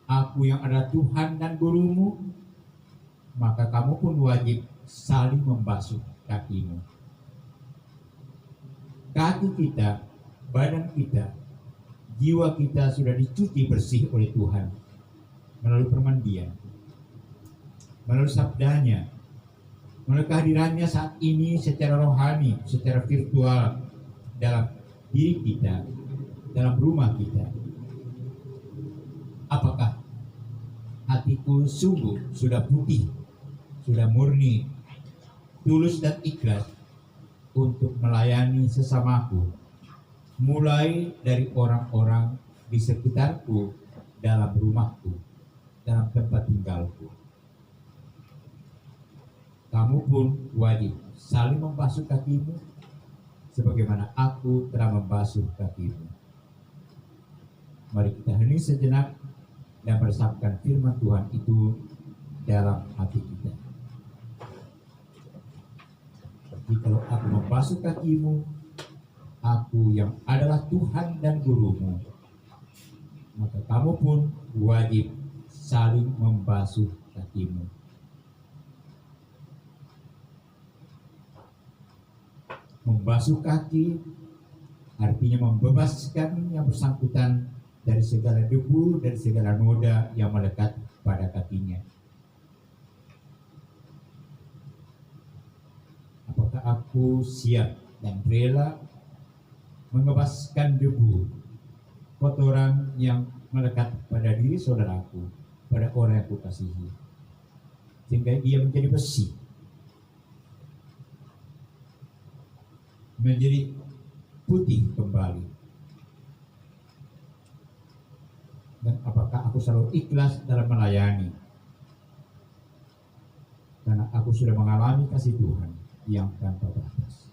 aku yang adalah Tuhan dan gurumu, maka kamu pun wajib saling membasuh kakimu. Kaki kita, badan kita, jiwa kita sudah dicuci bersih oleh Tuhan melalui permandian, melalui sabdanya, melalui kehadirannya saat ini secara rohani, secara virtual dalam diri kita, dalam rumah kita. Apakah hatiku sungguh sudah putih, sudah murni, tulus dan ikhlas untuk melayani sesamaku, mulai dari orang-orang di sekitarku, dalam rumahku, dalam tempat tinggalku. Kamu pun wajib saling membasuh kakimu, sebagaimana aku telah membasuh kakimu. Mari kita hening sejenak dan meresapkan firman Tuhan itu dalam hati kita. Jikalau aku membasuh kakimu, aku yang adalah Tuhan dan gurumu, maka kamu pun wajib saling membasuh kakimu. Membasuh kaki artinya membebaskan yang bersangkutan dari segala debu, dari segala noda yang melekat pada kakinya. Apakah aku siap dan rela membebaskan debu, kotoran yang melekat pada diri saudaraku, pada orang yang kukasihi, sehingga dia menjadi bersih, menjadi putih kembali? Dan apakah aku selalu ikhlas dalam melayani? Karena aku sudah mengalami kasih Tuhan yang tanpa batas.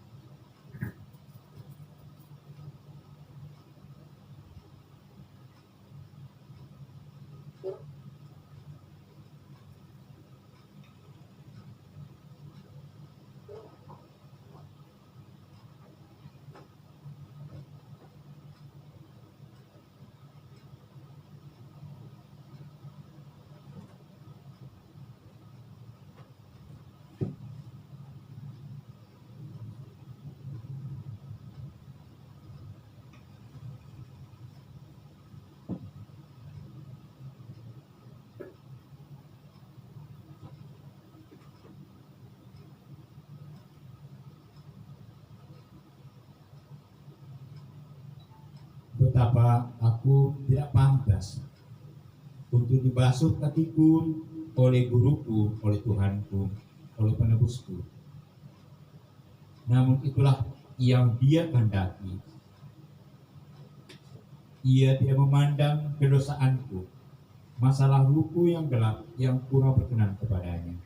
Betapa aku tidak pantas untuk dibasuh kakiku oleh guruku, oleh Tuhanku, oleh penebusku. Namun itulah yang Dia kehendaki. Ia tidak memandang kedosaanku, masa laluku yang gelap, yang kurang berkenan kepadanya.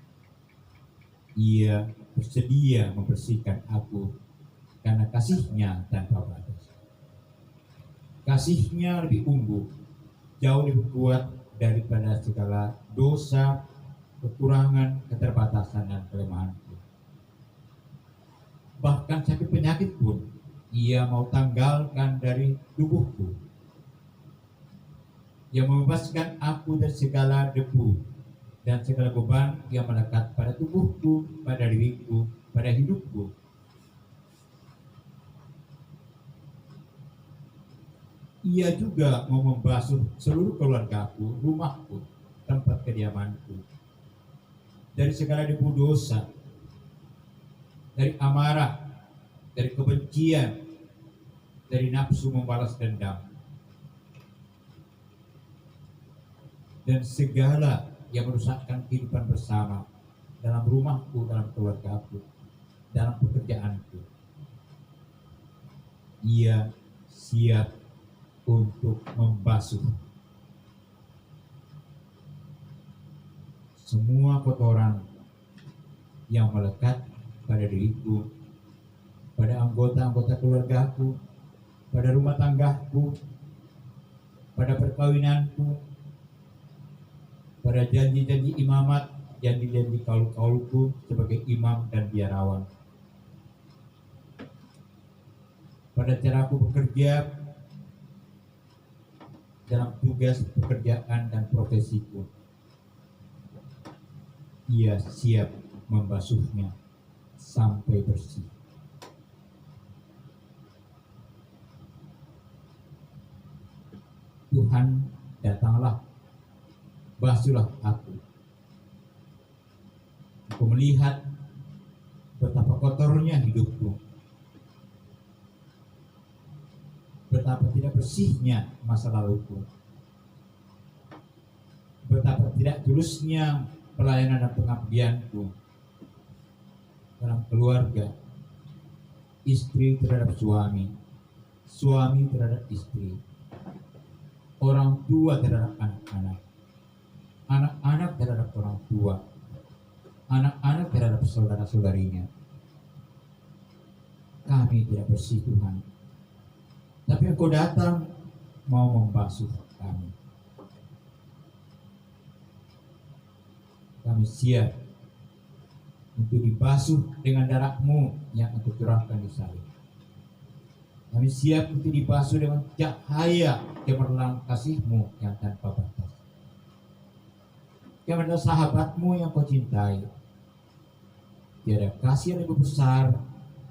Ia bersedia membersihkan aku karena kasih-Nya tanpa batas. Kasih-Nya lebih unggul, jauh lebih kuat daripada segala dosa, kekurangan, keterbatasan, dan kelemahanku. Bahkan sakit penyakit pun Ia mau tanggalkan dari tubuhku, yang membebaskan aku dari segala debu dan segala beban yang melekat pada tubuhku, pada diriku, pada hidupku. Ia juga mau membasuh seluruh keluargaku, rumahku, tempat kediamanku, dari segala debu dosa, dari amarah, dari kebencian, dari nafsu membalas dendam, dan segala yang merusakkan kehidupan bersama dalam rumahku, dalam keluargaku, dalam pekerjaanku. Ia siap untuk membasuh semua kotoran yang melekat pada diriku, pada anggota-anggota keluargaku, pada rumah tanggaku, pada perkawinanku, pada janji-janji imamat, janji-janji kaul-kaulku sebagai imam dan biarawan, pada caraku bekerja dalam tugas pekerjaan dan profesiku. Ia siap membasuhnya sampai bersih. Tuhan, datanglah, basuhlah aku. Aku melihat betapa kotornya hidupku, betapa tidak bersihnya masa laluku, betapa tidak tulusnya pelayanan dan pengabdianku dalam keluarga, istri terhadap suami, suami terhadap istri, orang tua terhadap anak-anak, anak-anak terhadap orang tua, anak-anak terhadap saudara-saudarinya. Kami tidak bersih Tuhan, tapi Engkau datang mau membasuh kami. Kami siap untuk dibasuh dengan darah-Mu yang Engkau curahkan di salib. Kami siap untuk dibasuh dengan cahaya cemerlang kasih-Mu yang tanpa batas. Kami adalah sahabat-Mu yang Kau cintai. Tiada kasih yang lebih besar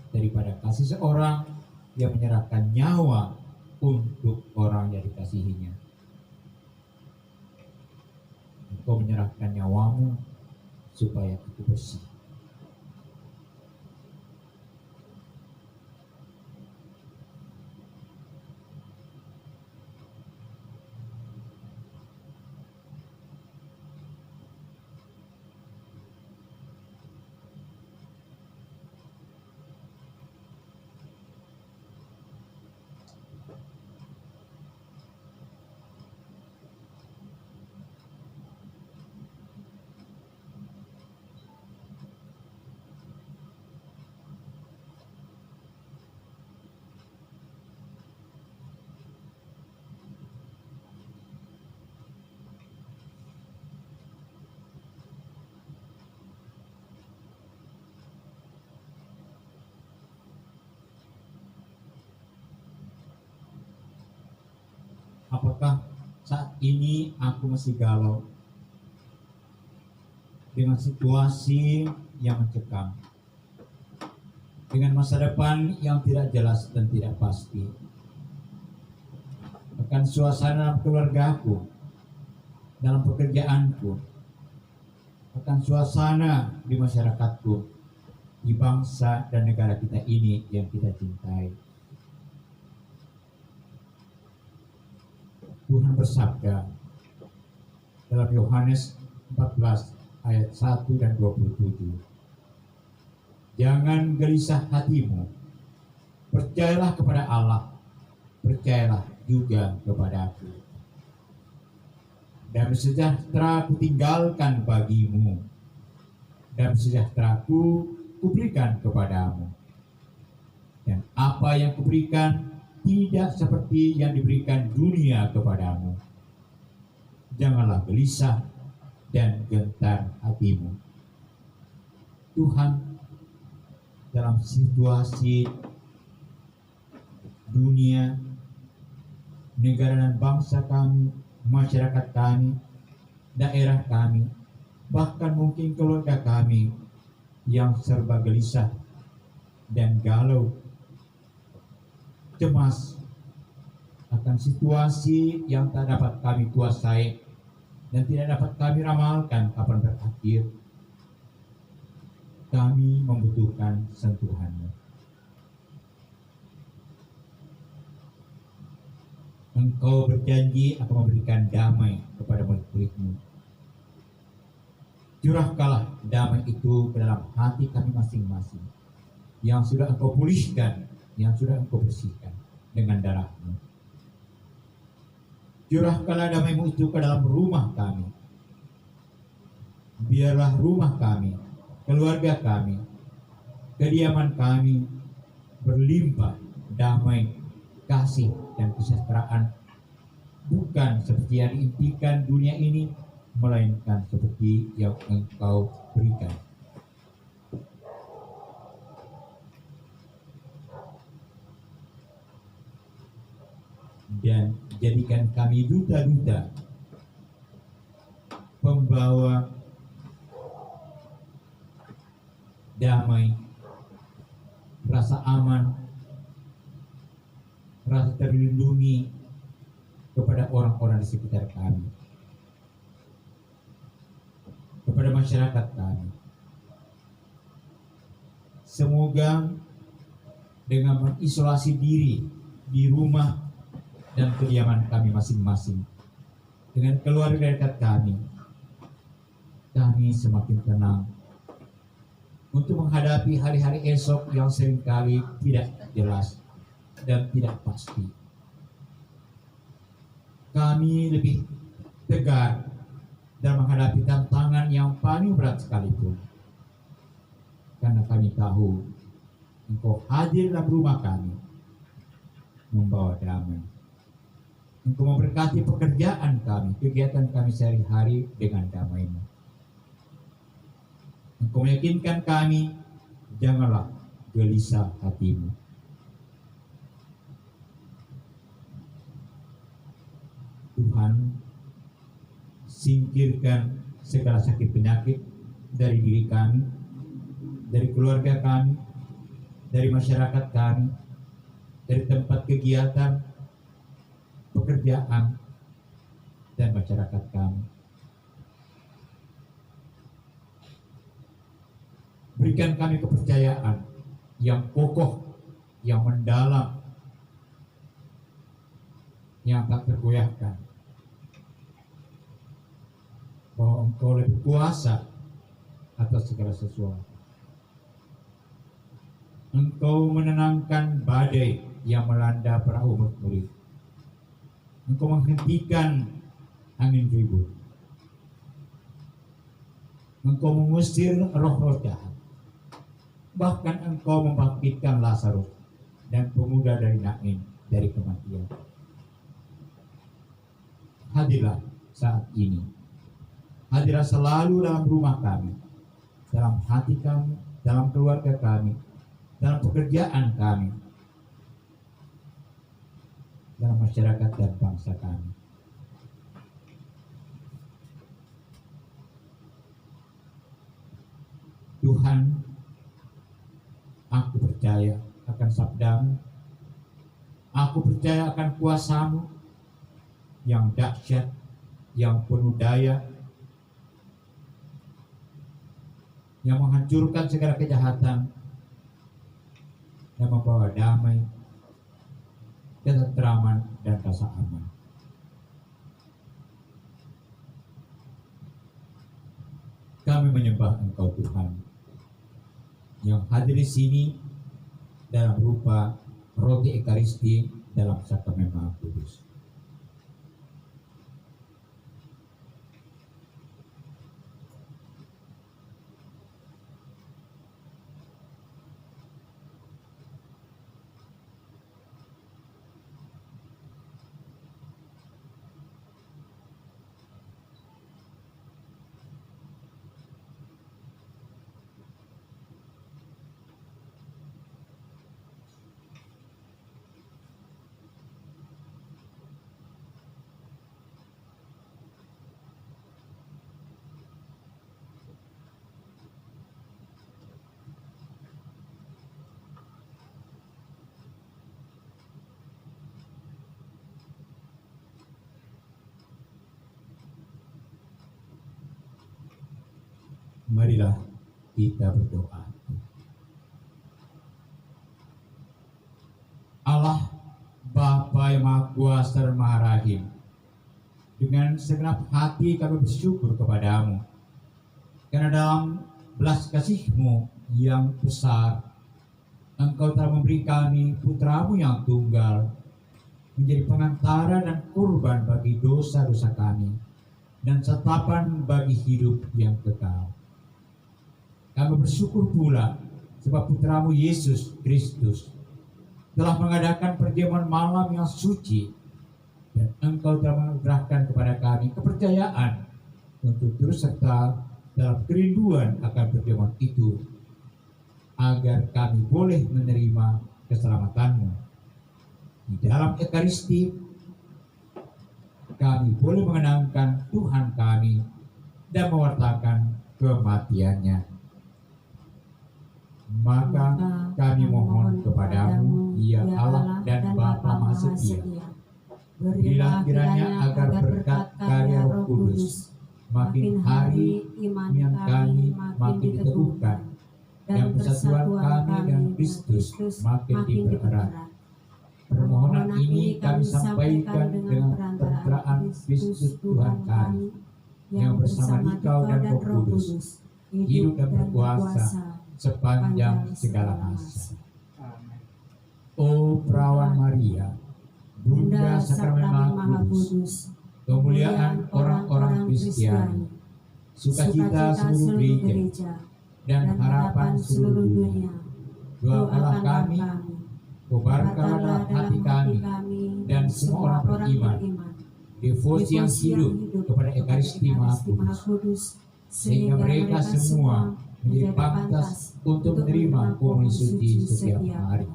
daripada kasih seorang yang menyerahkan nyawa untuk orang yang dikasihinya. Engkau menyerahkan nyawamu supaya aku bersih. Apakah saat ini aku masih galau dengan situasi yang mencekam, dengan masa depan yang tidak jelas dan tidak pasti, akan suasana keluargaku, dalam pekerjaanku, akan suasana di masyarakatku, di bangsa dan negara kita ini yang kita cintai. Tuhan bersabda dalam Yohanes 14 ayat 1 dan 27. Jangan gelisah hatimu, percayalah kepada Allah, percayalah juga kepada aku. Damai sejahtera ku tinggalkan bagimu, damai sejahtera ku berikan kepadamu. Dan apa yang kuberikan tidak seperti yang diberikan dunia kepadamu. Janganlah gelisah dan gentar hatimu. Tuhan dalam situasi dunia, negara dan bangsa kami, masyarakat kami, daerah kami, bahkan mungkin keluarga kami yang serba gelisah dan galau, cemas akan situasi yang tak dapat kami kuasai dan tidak dapat kami ramalkan kapan berakhir. Kami membutuhkan sentuhan-Mu. Engkau berjanji akan memberikan damai kepada murid-murid-Mu. Curahkanlah damai itu ke dalam hati kami masing-masing, yang sudah Engkau pulihkan, yang sudah Engkau bersihkan dengan darah-Mu. Curahkanlah damai-Mu itu ke dalam rumah kami. Biarlah rumah kami, keluarga kami, kediaman kami berlimpah damai, kasih, dan kesejahteraan, bukan seperti yang diimpikan dunia ini, melainkan seperti yang Engkau berikan. Dan jadikan kami duta-duta pembawa damai, rasa aman, rasa terlindungi kepada orang-orang di sekitar kami, kepada masyarakat kami. Semoga dengan mengisolasi diri di rumah dan kediaman kami masing-masing, dengan keluarga dekat kami semakin tenang, untuk menghadapi hari-hari esok yang seringkali tidak jelas dan tidak pasti. Kami lebih tegar dalam menghadapi tantangan yang paling berat sekalipun, karena kami tahu Engkau hadir dalam rumah kami, membawa damai. Engkau memberkati pekerjaan kami, kegiatan kami sehari-hari dengan damai-Mu. Engkau meyakinkan kami, janganlah gelisah hatimu. Tuhan, singkirkan segala sakit penyakit dari diri kami, dari keluarga kami, dari masyarakat kami, dari tempat kegiatan, pekerjaan, dan masyarakat kami. Berikan kami kepercayaan yang kokoh, yang mendalam, yang tak tergoyahkan, bahwa Engkau lebih kuasa atas segala sesuatu. Engkau menenangkan badai yang melanda perahu murid. Engkau menghentikan angin ribut. Engkau mengusir roh-roh jahat. Bahkan Engkau membangkitkan Lazarus dan pemuda dari Nain dari kematian. Hadirlah saat ini. Hadirlah selalu dalam rumah kami, dalam hati kami, dalam keluarga kami, dalam pekerjaan kami, dalam masyarakat dan bangsa kami. Tuhan, aku percaya akan sabda-Mu. Aku percaya akan kuasa-Mu yang dahsyat, yang penuh daya, yang menghancurkan segala kejahatan dan membawa damai, ketentraman, dan rasa aman. Kami menyembah Engkau Tuhan yang hadir di sini dalam rupa roti Ekaristi dalam sakramen Maha Kudus. Marilah kita berdoa. Allah Bapa yang Maha Kuasa dan Maha Rahim, dengan segenap hati kami bersyukur kepadamu, karena dalam belas kasih-Mu yang besar, Engkau telah memberi kami putra-Mu yang tunggal, menjadi pengantara dan kurban bagi dosa-dosa kami, dan setapan bagi hidup yang kekal. Kami bersyukur pula sebab putra-Mu Yesus Kristus telah mengadakan perjamuan malam yang suci, dan Engkau telah menganugerahkan kepada kami kepercayaan untuk terus serta dalam kerinduan akan perjamuan itu, agar kami boleh menerima keselamatan-Mu. Di dalam Ekaristi, kami boleh mengenangkan Tuhan kami dan mewartakan kematian-Nya. Maka kami mohon kepadamu, ya Allah dan Bapa Maha Setia, berilah kiranya agar berkat karya Roh Kudus makin hari iman kami makin diteguhkan, dan persatuan kami dengan Kristus makin dipererat. Permohonan ini kami sampaikan dengan pencitraan Kristus Tuhan kami, yang bersama Dikau dan Roh Kudus hidup dan berkuasa sepanjang segala masa. Amin. O Perawan Maria, Bunda Sakramen Maha Kudus, kemuliaan orang-orang Kristiani, sukacita seluruh gereja, dan harapan seluruh dunia, doakanlah kami, kobarkanlah hati kami, dan semua orang beriman, devosi yang hidup kepada Ekaristi Maha Kudus, sehingga mereka semua menjadi pantas untuk menerima komuni suci setiap hari.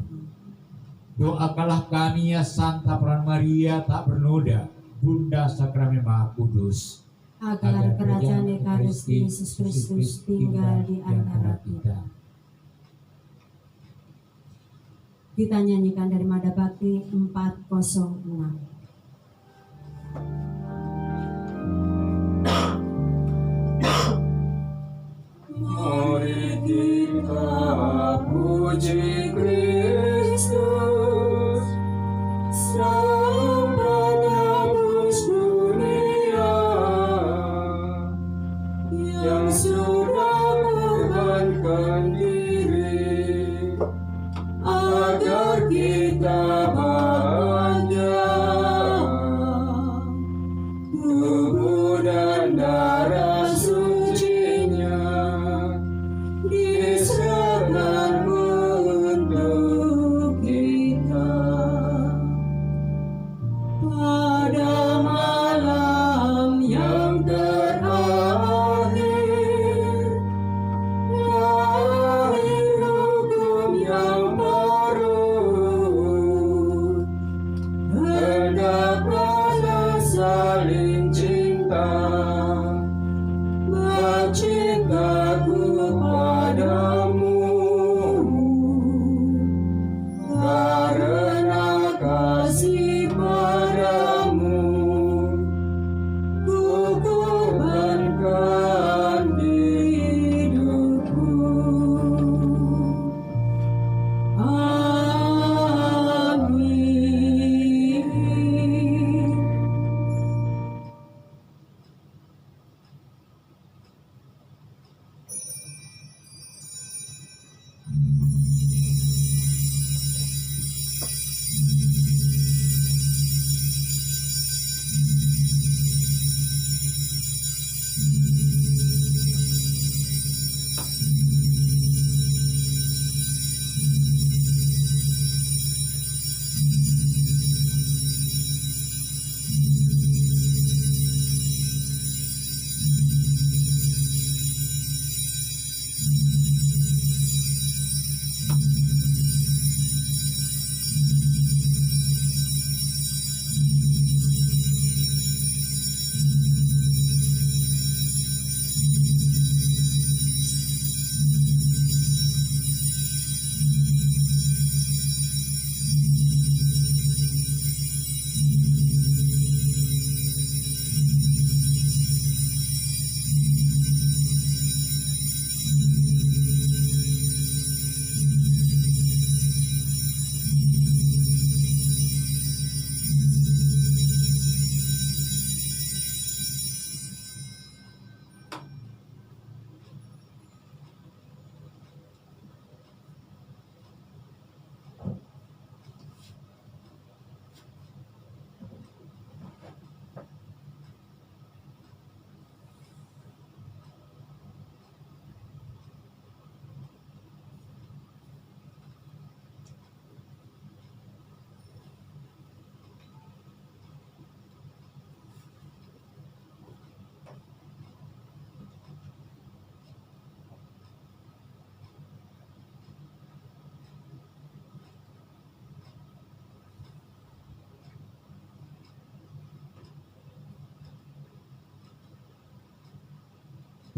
Doakanlah kami ya Santa Perawan Maria tak bernoda, Bunda Sakramen Maha Kudus, agar kerajaan Ekaristi Yesus Kristus tinggal di antara kita. Kita nyanyikan dari Mada Bakti 406. Mari kita puji Kristus, Sang Penebus dunia, yang sudah mengorbankan diri agar kita bahagia. Tubuh dan darah sucinya diserahkan untuk kita. Pada malam yang terakhir, lahir hukum yang baru. Hendaklah saling cinta, cintaku padamu, karena kasih padamu, ku korbankan hidupku. Amin.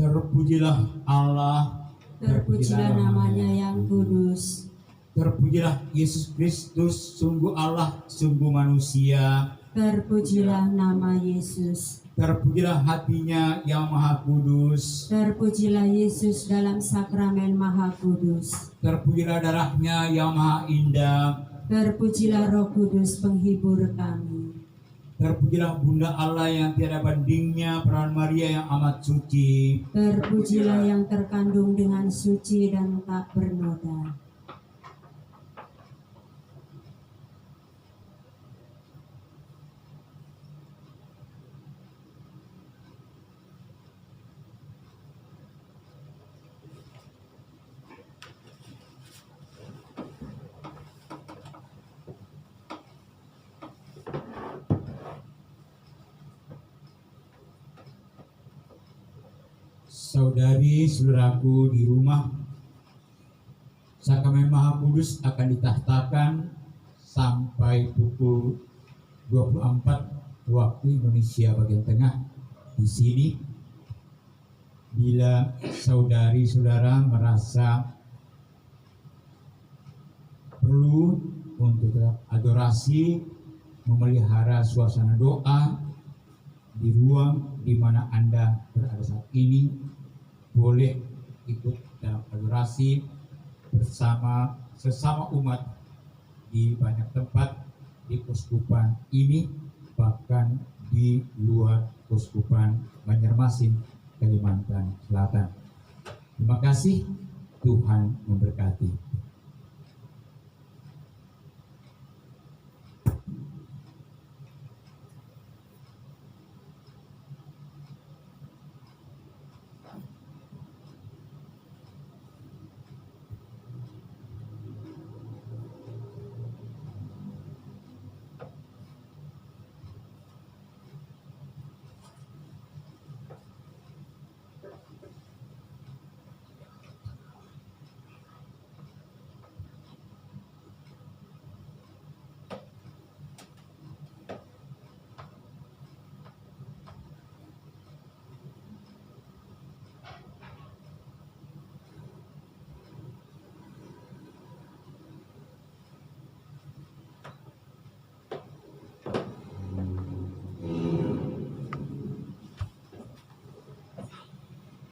Terpujilah Allah, Terpujilah namanya yang kudus. terpujilah Yesus Kristus, sungguh Allah, sungguh manusia. Terpujilah nama Yesus. Terpujilah hatinya yang maha kudus. Terpujilah Yesus dalam sakramen Maha Kudus. Terpujilah darahnya yang maha indah. Terpujilah Roh Kudus penghibur kami. Terpujilah Bunda Allah yang tiada bandingnya, Perawan Maria yang amat suci. Terpujilah yang terkandung dengan suci dan tak bernoda. Saudari saudaraku di rumah, Sakramen Maha Kudus akan ditahtakan sampai pukul 24 waktu Indonesia bagian tengah. Di sini, bila saudari-saudara merasa perlu untuk adorasi, memelihara suasana doa di ruang di mana Anda berada saat ini, boleh ikut dalam adorasi bersama sesama umat di banyak tempat di Keuskupan ini, bahkan di luar Keuskupan Banjarmasin, Kalimantan Selatan. Terima kasih, Tuhan memberkati.